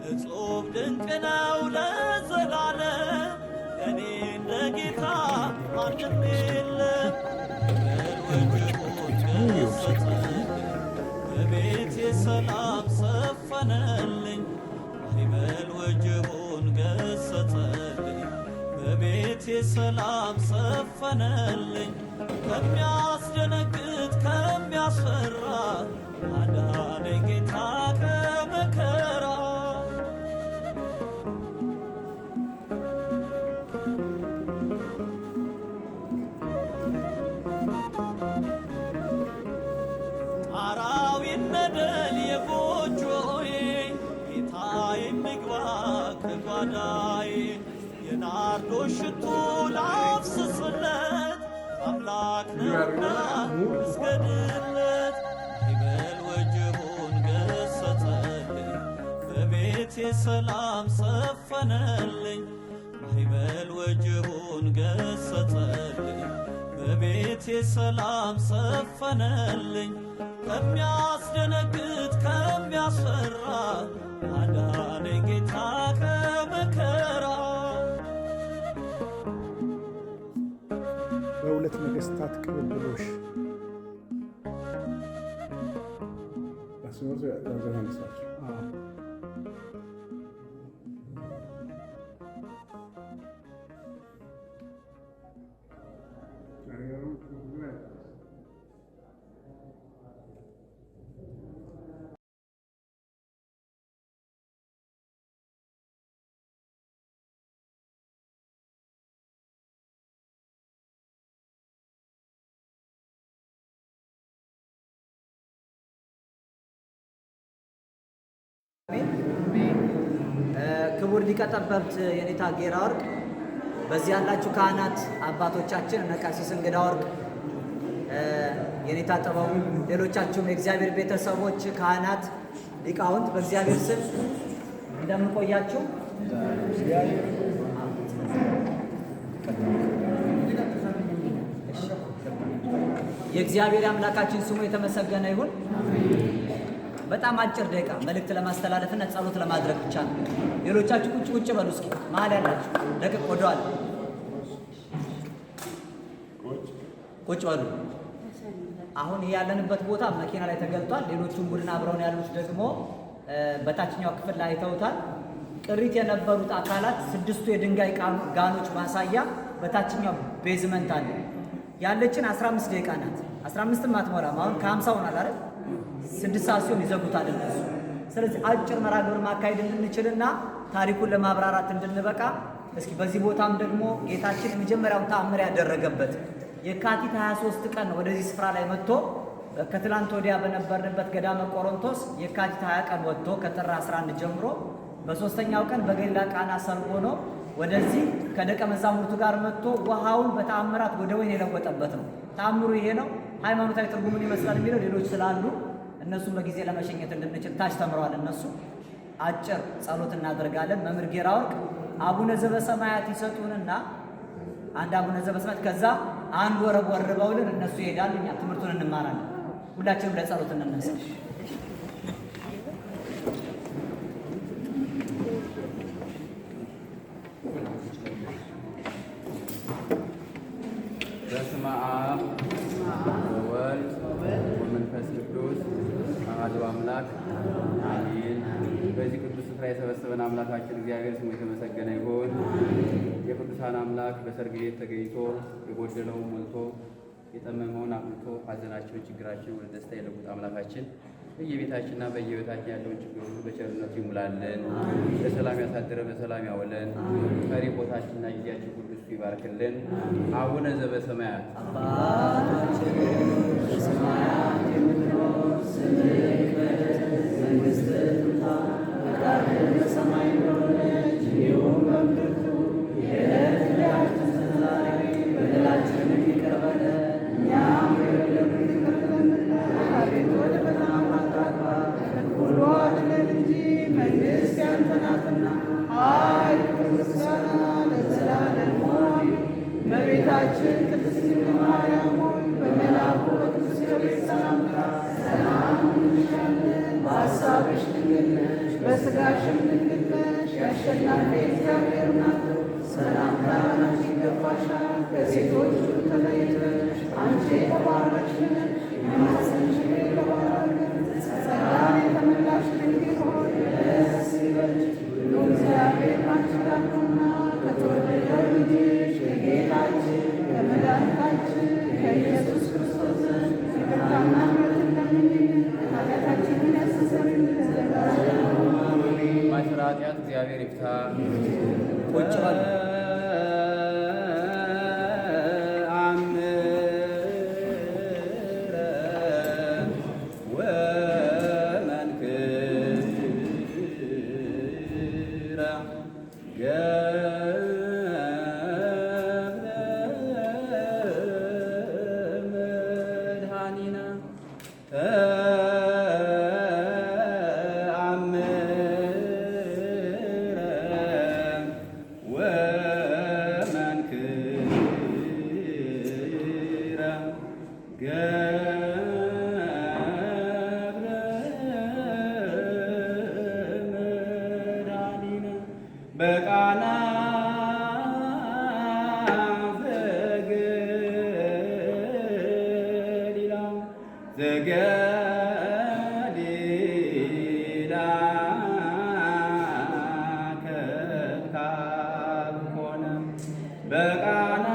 እጹብ ድንቅ ነው ለዘላለም ለእኔ እንደ ጌታ ማንም የለም ማዕበል ወጀቡን ገሰጸልኝ በቤቴ ሰላም ሰፈነልኝ ማዕበል ወጀቡን ገሰጸልኝ በቤቴ ሰላም ሰፈነልኝ ከሚያስደነግጥ ከሚያስፈራ አዳነኝ ጌታ ከመከራ ጣራው ይነደል የጎጆዬ ጌታ የሚግባ ከጓዳዬ የናርዶስ ሽቱ ላፍስስለት አምላክ ነውና እስገድለት ማዕበል ወጀቡን ገሰጸልኝ በቤቴ ሰላም ሰፈነልኝ ማዕበል ወጀቡን ገሰጸልኝ በቤቴ ሰላም ሰፈነልኝ ከሚያስደነግጥ ከሚያስፈራ አዳነኝ ጌታ ከመከራ በሁለት ነገሥታት ቅብብሎሽ ክቡር ሊቀ ጠበብት የኔታ ጌራ ወርቅ፣ በዚህ ያላችሁ ካህናት አባቶቻችን እነ ቀሲስ እንግዳ ወርቅ፣ የኔታ ጥበቡ፣ ሌሎቻችሁም የእግዚአብሔር ቤተሰቦች ካህናት፣ ሊቃውንት በእግዚአብሔር ስም እንደምን ቆያችሁ? የእግዚአብሔር አምላካችን ስሙ የተመሰገነ ይሁን። በጣም አጭር ደቂቃ መልእክት ለማስተላለፍና ጸሎት ለማድረግ ብቻ ነው። ሌሎቻችሁ ቁጭ ቁጭ በሉ እስኪ። መሀል ያላችሁ ደቅቅ ወደዋል ቁጭ በሉ። አሁን ይሄ ያለንበት ቦታ መኪና ላይ ተገልጧል። ሌሎቹም ቡድን አብረውን ያሉት ደግሞ በታችኛው ክፍል ላይ አይተውታል። ቅሪት የነበሩት አካላት 6ቱ የድንጋይ ጋኖች ማሳያ በታችኛው ቤዝመንት አለ። ያለችን 15 ደቂቃ ናት። 15ም አትሞላም። አሁን ከ50 ሆናል አይደል? 6 ሰዓት ሲሆን ይዘጉታል እነሱ። ስለዚህ አጭር መርሃ ግብር ማካሄድ እንድንችልና ታሪኩን ለማብራራት እንድንበቃ እስኪ በዚህ ቦታም ደግሞ ጌታችን የመጀመሪያውን ተአምር ያደረገበት የካቲት 23 ቀን ወደዚህ ስፍራ ላይ መጥቶ ከትላንት ወዲያ በነበርንበት ገዳመ ቆሮንቶስ የካቲት 20 ቀን ወጥቶ ከጥር 11 ጀምሮ በሶስተኛው ቀን በገሊላ ቃና ሰርጎ ነው ወደዚህ ከደቀ መዛሙርቱ ጋር መጥቶ ውሃውን በተአምራት ወደ ወይን የለወጠበት ነው። ተአምሩ ይሄ ነው። ሃይማኖታዊ ትርጉሙን ይመስላል የሚለው ሌሎች ስላሉ እነሱም በጊዜ ለመሸኘት እንድንችል ታች ተምረዋል። እነሱ አጭር ጸሎት እናደርጋለን። መምህር ጌራ ወርቅ አቡነ ዘበሰማያት ይሰጡንና አንድ አቡነ ዘበሰማያት ከዛ አንድ ወረብ ወርበውልን እነሱ ይሄዳሉ። እኛ ትምህርቱን እንማራለን። ሁላችንም ለጸሎት እንነሳ። በስመ አብ ወወልድ ወመንፈስ ቅዱስ አሐዱ አምላክ አሜን። በዚህ ቅዱስ ስፍራ የሰበሰበን አምላካችን እግዚአብሔር ስሙ የተመሰገነ ይሁን። የቅዱሳን አምላክ በሰርግ ቤት ተገኝቶ የጎደለውን ሞልቶ የጠመመውን አቅልቶ ሐዘናቸውን ችግራቸውን ወደ ደስታ የለውጥ አምላካችን በየቤታችንና በየቤታችን ያለውን ችግር ሁሉ በቸርነቱ ይሙላልን። በሰላም ያሳድረ በሰላም ያውለን። ቀሪ ቦታችንና ጊዜያችን ሁሉ እሱ ይባርክልን። አቡነ ዘበሰማያት አባታችን በሰማያት የምትኖር ስምህ ይቀደስ፣ መንግሥትህ ትምጣ፣ ፈቃድህ በሰማይ እንደሆነች እንዲሁም በምድር ትሁን። የዕለት እንጀራችንን ዛሬ በደላችንን ይቅር በለን እኛም የበደሉንን ይቅር እንደምንል፣ አቤቱ ወደ ፈተና አታግባን ከሁሉ አድነን እንጂ መንግሥት ያንተ ናትና ኃይል፣ ምስጋና ለዘላለሙ አሜን። እመቤታችን ቅድስት ድንግል ማርያም ሆይ በመልአኩ በቅዱስ ገብርኤል ሰላምታ ሰላም እንልሻለን። በሐሳብሽ ድንግል ነሽ፣ በሥጋሽም ድንግል ነሽ። የአሸናፊ እግዚአብሔር እናት ሰላምታ ላንቺ ይገባሻል። ከሴቶች ሁሉ ተለይተሽ አንቺ የተባረክሽ ነሽ፣ የማኅፀንሽ ፍሬ የተባረከ ነው። ጸጋን የተመላሽ ድንግል ሆይ ደስ ይበልሽ፣ እግዚአብሔር ካንቺ ጋር ነውና ከተወደደው ልጅሽ ከጌታችን ከመድኃኒታችን ከኢየሱስ ክርስቶስ ዘንድ ይቅርታና ምሕረትን ለምኝልን ኃጢአታችንን ያስተሰርይልን ዘላለሙ አሜን። ማይሰራ ኃጢአት እግዚአብሔር ይፍታ። ቁጭ በሉ። በቃና ዘገሊላ ከካብ ሆነ በቃና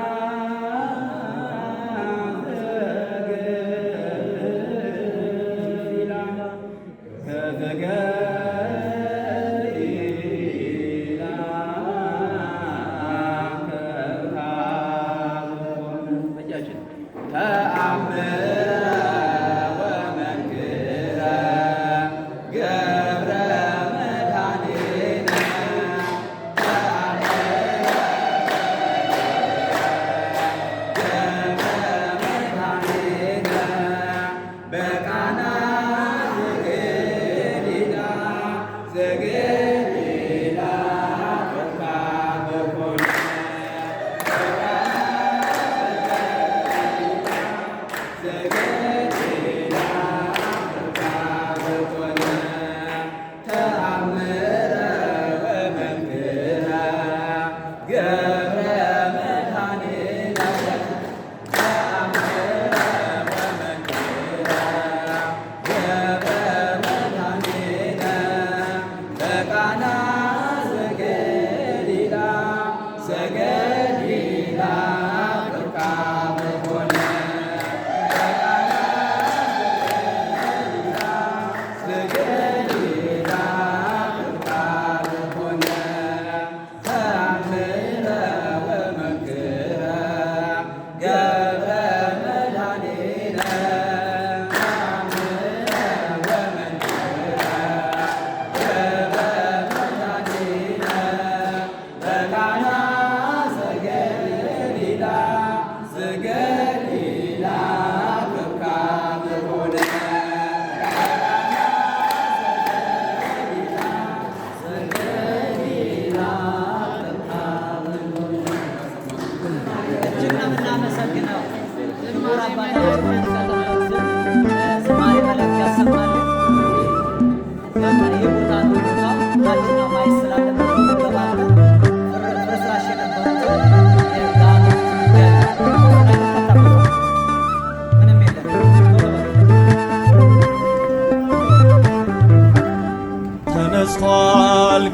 ዘገሊላ ከዘገሊላ ከካብ ሆነ በጃችን ተአምረ ወመንክረ ገብረ መድኃኒነ በቃና ዘገሊላ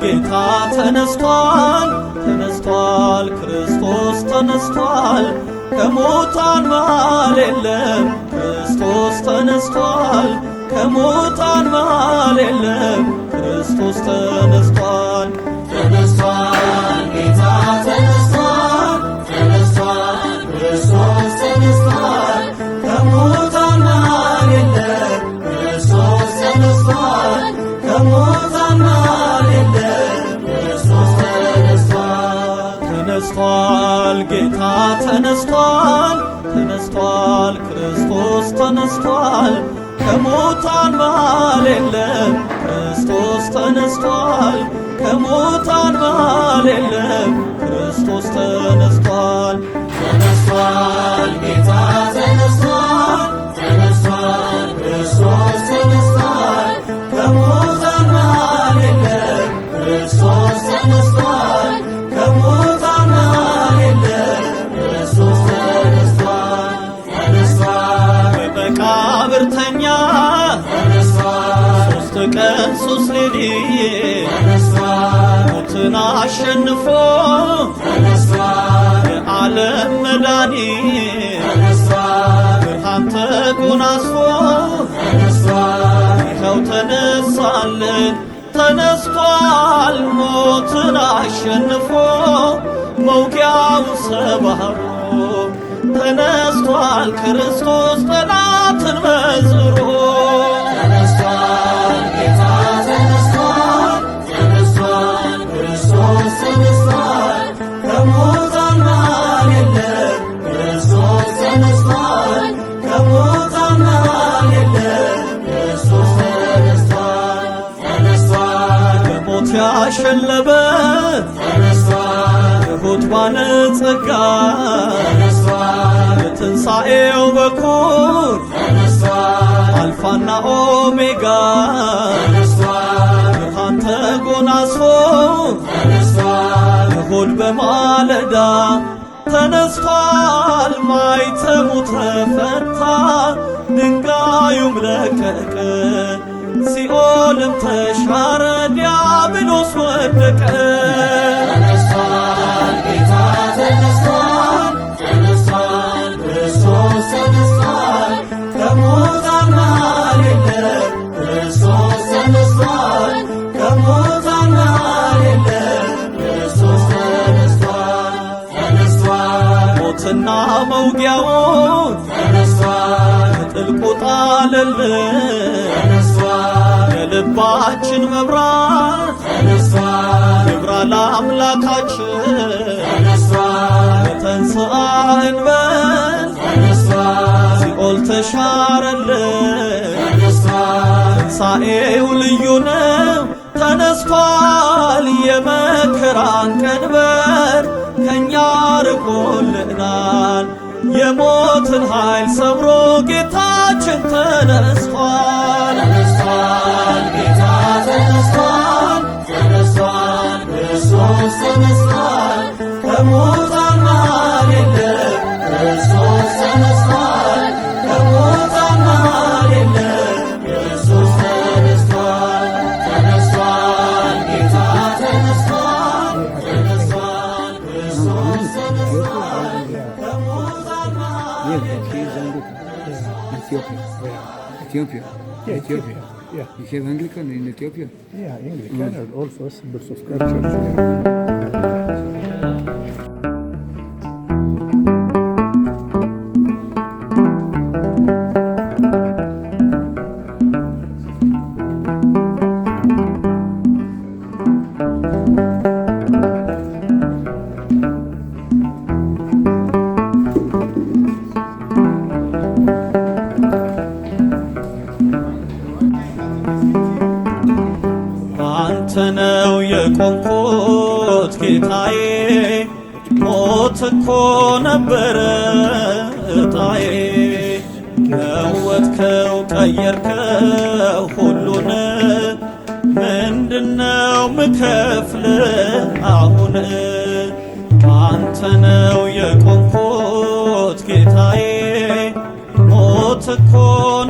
ጌታ ተነስቷል፣ ተነስቷል፣ ክርስቶስ ተነስቷል። ከሙታን መሃል የለም፣ ክርስቶስ ተነስቷል። ከሙታን መሃል የለም፣ ክርስቶስ ተነስቷል። ተነስቷል፣ ጌታ ተነስቷል፣ ተነስቷል፣ ክርስቶስ ተነስቷል። ከሙታን መሃል የለም፣ ክርስቶስ ተነስቷል። ከሙታን መሃል የለም፣ ክርስቶስ ተነስቷል። ተነስቷል፣ ጌታ ተነስቷል፣ ተነስቷል፣ ክርስቶስ ተነስቷል። ከሙታን መሃል የለም፣ ክርስቶስ ተነስቷል። ከሙታን መሃል የለም፣ ክርስቶስ ተነስቷል። ተነስቷል፣ ጌታ ተነስቷል፣ ተነስቷል፣ ክርስቶስ ተነስቷል። ከሙታን መሃል የለም፣ ክርስቶስ ተነስቷል። ከሙታን መሃል የለም፣ ክርስቶስ ተነስቷል። ተነስቷል፣ በመቃብር ተኛ፣ ተነስቷል፣ 3 ቀን 3 ሌሊት፣ ተነስቷል፣ ሞትን አሸንፎ፣ ተነስቷል፣ የዓለም መድኃኒት፣ ተነስቷል፣ ብርሃን ተጎናጽፎ፣ ተነስቷል፣ ይኸው ተነሳልን፣ ተነስቷል፣ ሞትን አሸንፎ፣ መውጊያው ሰባብሮ፣ ተነስቷል፣ ክርስቶስ ጠላትን መዝብሮ። ተነስቷል፣ ጌታ ተነስቷል፣ ተነስቷል፣ ክርስቶስ ተነስቷል። ከሙታን መሃል የለም፣ ክርስቶስ ተነስቷል። ከሙታን መሃል የለም፣ ክርስቶስ ተነስቷል። ተነስቷል፣ በሞት ያሸለበ፣ ተነስቷል፣ ትሑት ባለጸጋ፣ ተነስቷል፣ የትንሣኤው በኩር፣ ተነስቷል፣ አልፋና ኦሜጋ፣ ተነስቷል፣ ብርሃን ተጎናጽፎ፣ ተነስቷል፣ እሁድ በማለዳ፣ ተነስቷል፣ ማይተሙ ተፈታ፣ ድንጋዩም ለቀቀ፣ ሲኦልም ተሻረ፣ ዲያብሎስ ወደቀ። ተነስቷል፣ ጌታ ተነስቷል፣ ተነስቷል፣ ክርስቶስ ተነስቷል። ከሙታን መሃል የለም፣ ክርስቶስ ተነስቷል። ከሙታን መሃል የለም፣ ክርስቶስ ተነስቷል። ተነስቷል፣ ሞትና መውጊያውን፣ ተነስቷል፣ ጥልቁ ጣለልን፣ ተነስቷል፣ የልባችን መብራት፣ ተነስቷል፣ ይብራ ለአምላካችን፣ ተነስቷል፣ ተንሥአ እንበል፣ ተነስቷል፣ ሲኦል ተሻረልን፣ ተነስቷል፣ ትንሣኤው ልዩ ነው፣ ተነስቷል፣ የመከራን ቀንበር ከእኛ ርቆልናል፣ የሞትን ኃይል ሰብሮ ጌታችን ተነስቷል። ተነስቷል፣ ጌታ ተነስቷል፣ ተነስቷል፣ ክርስቶስ ተነስቷል። ከሙታን መሃል የለም፣ ክርስቶስ ተነስቷል። ከሙታን መሃል የለም፣ ክርስቶስ ተነስቷል። ተነስቷል፣ ጌታ ተነስቷል፣ ተነስቷል፣ ክርስቶስ ተነስቷል። ከሙታን መሃል Ethiopia. Yeah, Ethiopia. Yeah. You have Anglican in Ethiopia? Yeah, Anglican and also Assemblies of God Church. Yeah. አንተ ነው የቆምኩት ጌታዬ፣ ሞት እኮ ነበረ እጣዬ። ለወጥከው ቀየርከው ሁሉን፣ ምንድነው ምከፍል አሁን? አንተ ነው የቆምኩት ጌታዬ፣ ሞት እኮ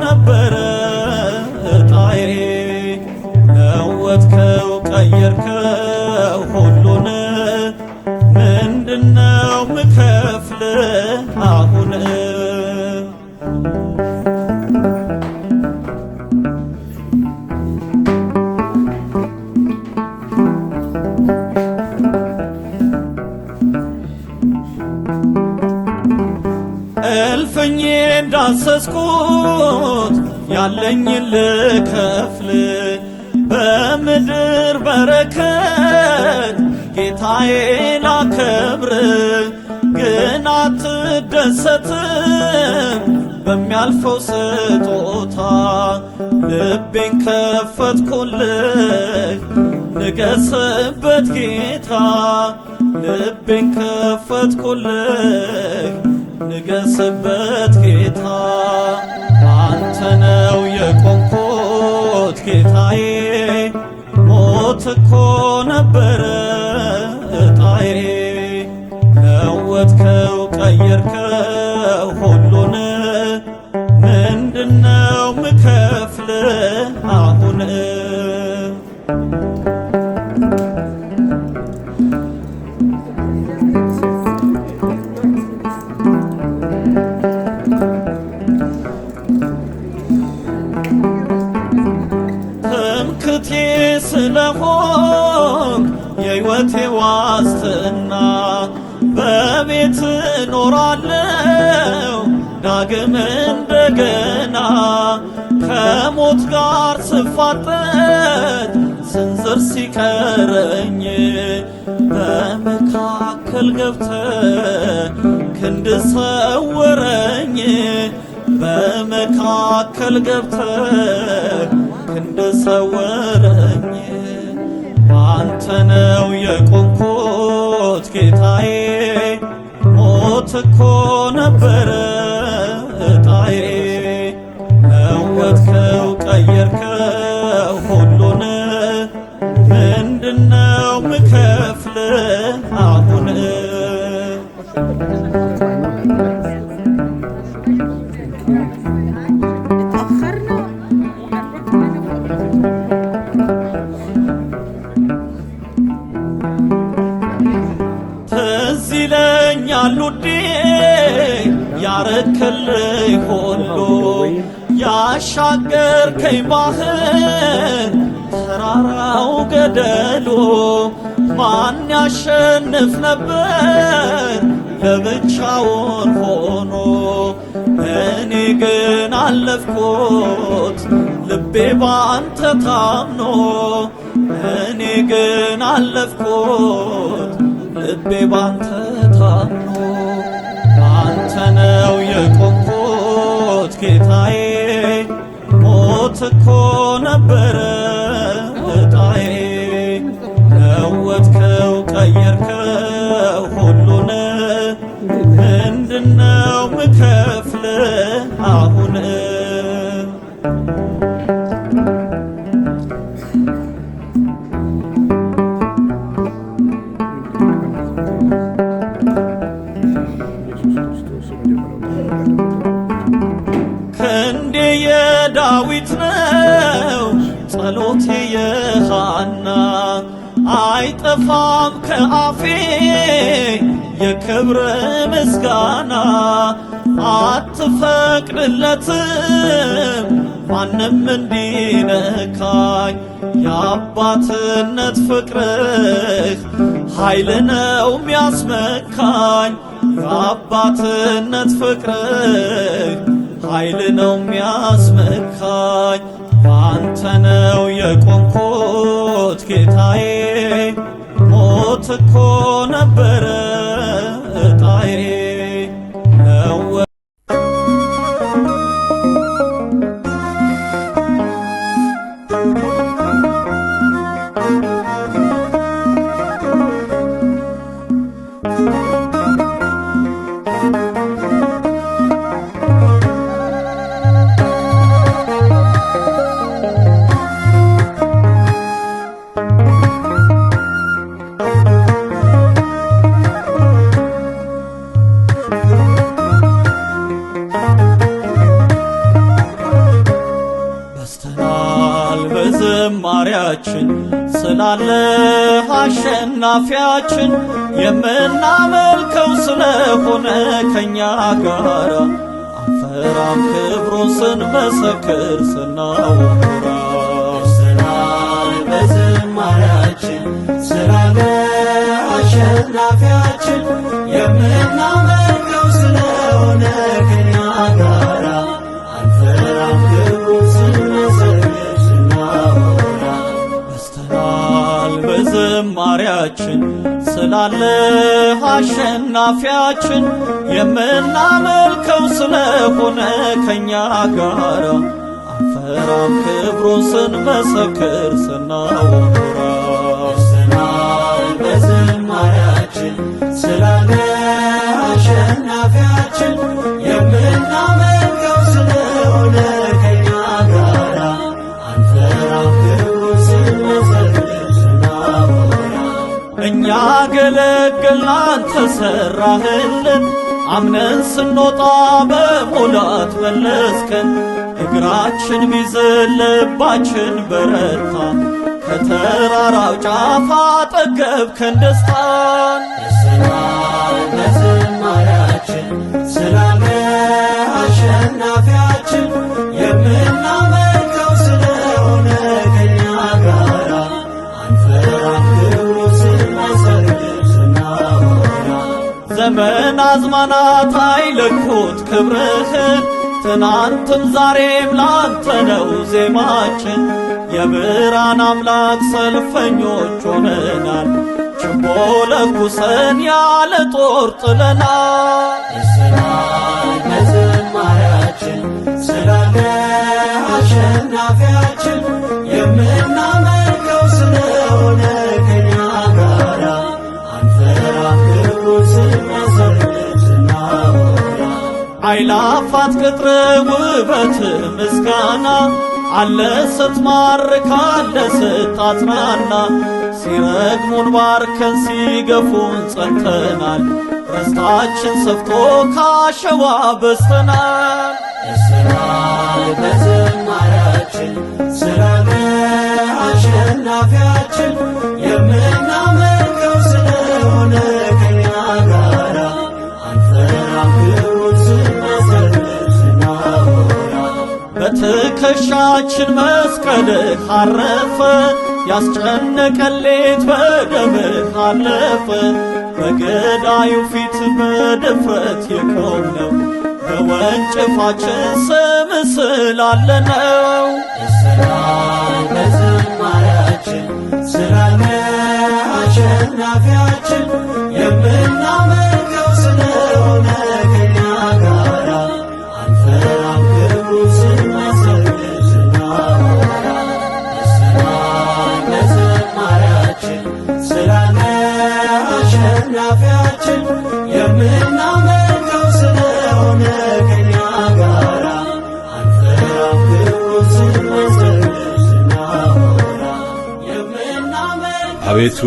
ነበረ እጣዬ። ለወጥከው ቀየርከው ሁሉን ምንድነው ምከፍል አሁን እልፍኜ እንዳሰስኩት ያለኝን ልከፍል በምድር በረከት ጌታዬ ላከብር ግን አትደሰትም በሚያልፈው ስጦታ ልቤን ከፈትኩልህ ንገስበት ጌታ ልቤን ከፈትኩልህ ንገስበት ጌታ አንተ ነው የቆምኩት ጌታዬ ሞት እኮ ነበረ እጣዬ ለወጥከው ቀየርከው ሁሉን ምንድነው ምከፍል አሁን ትምክቴ ስለሆን የሕይወቴ ዋስትና በቤት ኖራለው ዳግም እንደገና ከሞት ጋር ስፋጠጥ ስንዝር ሲቀረኝ በመካከል ገብተ ክንድ ሰወረኝ በመካከል ገብተ ክንድ ሰወረኝ አንተ ነው የቆምኩት ጌታዬ ሞት እኮ ነበረ እጣዬ ለወጥከው ቀየርከው ሁሉን ምንድነው ምከፍል አሁን ትዝ ይለኛል ውዴ ያረክልኝ ሁሉ ያሻገርከኝ ባህር ተራራው ገደሉ ማን ያሸንፍ ነበር ለብቻውን ሆኖ እኔ ግን አለፍኩት ልቤ ባንተ ታምኖ እኔ ግን አለፍኩት ልቤ ባንተ ታምኖ አንተ ነው የቆምኩት ጌታዬ ሞት እኮ ነበረ እጣዬ ለወጥከው ቀየርከው ሁሉን ምንድነው ምከፍል አሁን ክንዴ የዳዊት ነው ጸሎቴ የሃና አይጠፋም ከአፌ የክብር ምስጋና አትፈቅድለትም ማንም እንዲነካኝ የአባትነት ፍቅርህ ኃይል ነው ሚያስመካኝ የአባትነት ፍቅርህ ኃይል ነው ሚያስመካኝ አንተ ነው የቆምኩት ጌታዬ ሞት እኮ ነበረ እጣዬ ዝማሪያችን ስላለ አሸናፊያችን የምናመልከው ስለሆነ ከኛ ጋራ አንፈራም ክብሩን ስንመሰክር ስናወራ ደርሰናል በዝማሪያችን ስላለ አሸናፊያችን የምናመልከው ስለሆነ ከኛ ጋራ አንፈራም ክብሩን ስንመሰክር ስናወራ በስተናል በዝማሪያችን ስላለ አሸናፊያችን የምናመልከው ስለሆነ ከኛ ጋራ አንፈራም ክብሩን ስንመሰክር ስናወራ ደርሰናል በዝማሪያችን ስላለ አሸናፊያችን የምናመልከው ስለሆነ ከኛ ጋራ አንፈራም ክብሩን ስንመሰክር ስናወራ እኛ ገለገልን አንተ ሠራህልን አምነን ስንወጣ በሙላት መለስከን እግራችን ቢዝል ልባችን በረታ ከተራራው ጫፍ አጠገብከን ደስታን ደርሰናል በዝማሪያችን ስላለ አሸናፊያችን የምናመልከው ስለሆነ ከኛ ጋራ አንፈራም ክብሩን ስንመሰክር ስናወራ ዘመን አዝማናት አይለኩት ክብርህን ትናንትም ዛሬም ላንተ ነው ዜማችን የብርሃን አምላክ ሰልፈኞች ሆነናል ችቦ ለኩሰን ያለ ጦር ጥለናል ደርሰናል በዝማሪያችን ስላለ አሸናፊያችን የምናመልከው ስለሆነ ከኛ ጋራ አንፈራም ክብሩን ስንመሰክር ስናወራ አይላፋት ቅጥር ውበት ምስጋና አለ ስትማርክ አለ ስታጽናና ሲረግሙን ባርከን ሲገፉን ጸንተናል ርስታችን ሰፍቶ ካሸዋ በዝተናል ደርሰናል በዝማሪያችን ስላለ አሸናፊያችን የምናመልከው ስለሆነ ከኛ ጋራ አንፈራም ክብሩን ስንመሰክር ስናወራ በትከሻችን መስቀልህ አረፈ ያስጨነቀን ሌት በደምህ አለፈ በገዳዩ ፊት በድፍረት የቆምነው በወንጭፋችን ስም ስላለ ነው ደርሰናል በዝማሪያችን ስላለ አሸናፊያችን የምናመልከው ስለሆነ ከኛ ጋራ አንፈራም ክብሩን ስንመሰክር ስናወራ ደርሰናል በዝማሪያችን ስላለ አሸናፊያችን የምናመልከው ስለሆነ ከኛ ጋራ አንፈራም ክብሩን ስንመሰክር ስናወራ አቤቱ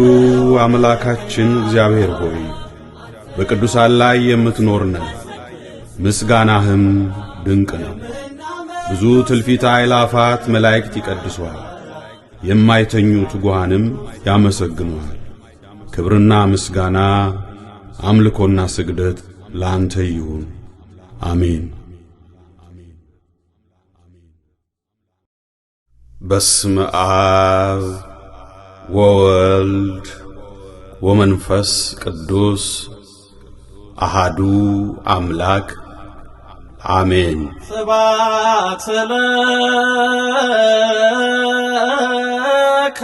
አምላካችን እግዚአብሔር ሆይ በቅዱሳን ላይ የምትኖር ነህ፣ ምስጋናህም ድንቅ ነው። ብዙ ትልፊት አእላፋት መላእክት ይቀድሱሃል፣ የማይተኙ ትጉሃንም ያመሰግኑሃል። ክብርና ምስጋና አምልኮና ስግደት ለአንተ ይሁን፣ አሜን። በስመ አብ ወወልድ ወመንፈስ ቅዱስ አሃዱ አምላክ አሜን። ስብሐት ለከ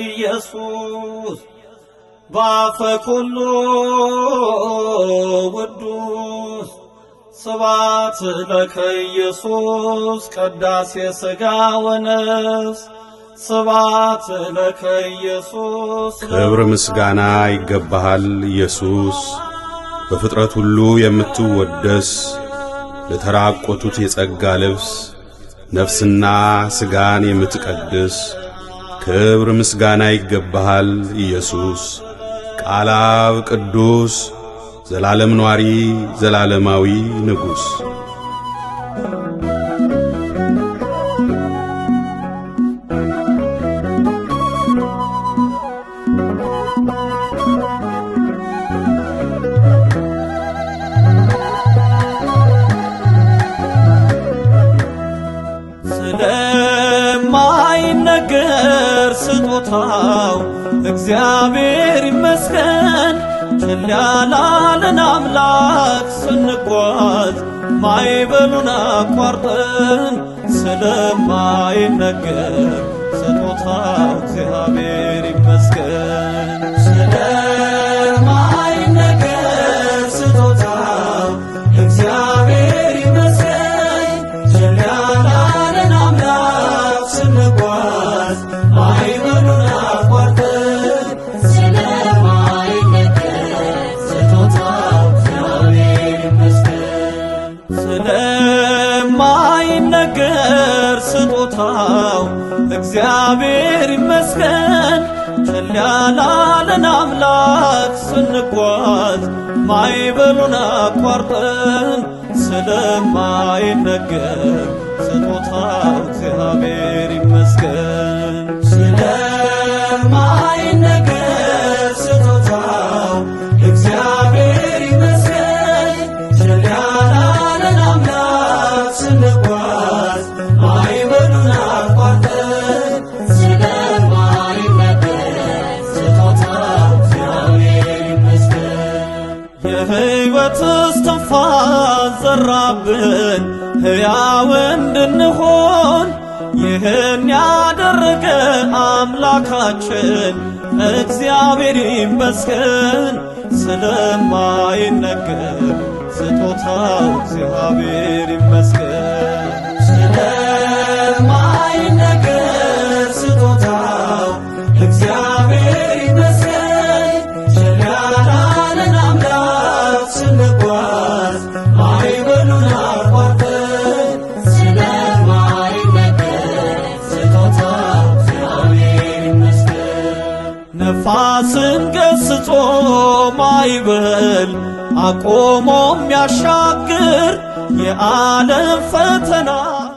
ኢየሱስ ባፈ ኩሉ ውዱስ ስብሐት ለከ ኢየሱስ ቅዳሴ ሥጋ ወነፍስ ስብሐት ለከ ኢየሱስ ክብር ምስጋና ይገባሃል ኢየሱስ በፍጥረት ሁሉ የምትወደስ ለተራቆቱት የጸጋ ልብስ ነፍስና ሥጋን የምትቀድስ ክብር ምስጋና ይገባሃል ኢየሱስ ቃል አብ ቅዱስ ዘላለም ኗሪ ዘላለማዊ ንጉሥ የማይነገር ስጦታው እግዚአብሔር ይመስገን። ችላ ያላለን አምላክ ስንጓዝ ማዕበሉን አቋርጠን ስለማይነገር ስጦታው እግዚአብሔር ይመስገን። ስለማይነገር ስጦታው እግዚአብሔር ይመስገን። ችላ ያላለን አምላክ ስንጓዝ ማዕበሉን አቋርጠን ስለማይነገር ስጦታው እግዚአብሔር ይመስገን። ስለማይነገር ስጦታው እግዚአብሔር ይመስገን። ችላ ያላለን አምላክ ስንጓዝ ማዕበሉን አቋርጠን ስለማይነገር ስጦታው እግዚአብሔር ይመስገን። ስለማይነገር ስጦታው እግዚአብሔር ይመስገን። ችላ ያላለን አምላክ ስንጓዝ ማዕበሉን አቋርጠን ስለማይነገር ስጦታው እግዚአብሔር ይመስገን። የሕይወት እስትንፋስ ዘራብን ሕያው እንድንሆን ይህን ያደረገ አምላካችን እግዚአብሔር ይመስገን። ስለማይነገር ስጦታው እግዚአብሔር ይመስገን። ስለማይነገር ስጦታው እግዚአብሔር ይመስገን። ችላ ያላለን አምላክ ስንጓዝ ማዕበሉን አቋርጠን ስለማይነገር ስጦታው እግዚአብሔር ይመስገን። ነፋስን ገስጾ ማዕበል አቆሞ የሚያሻግር የዓለም ፈተና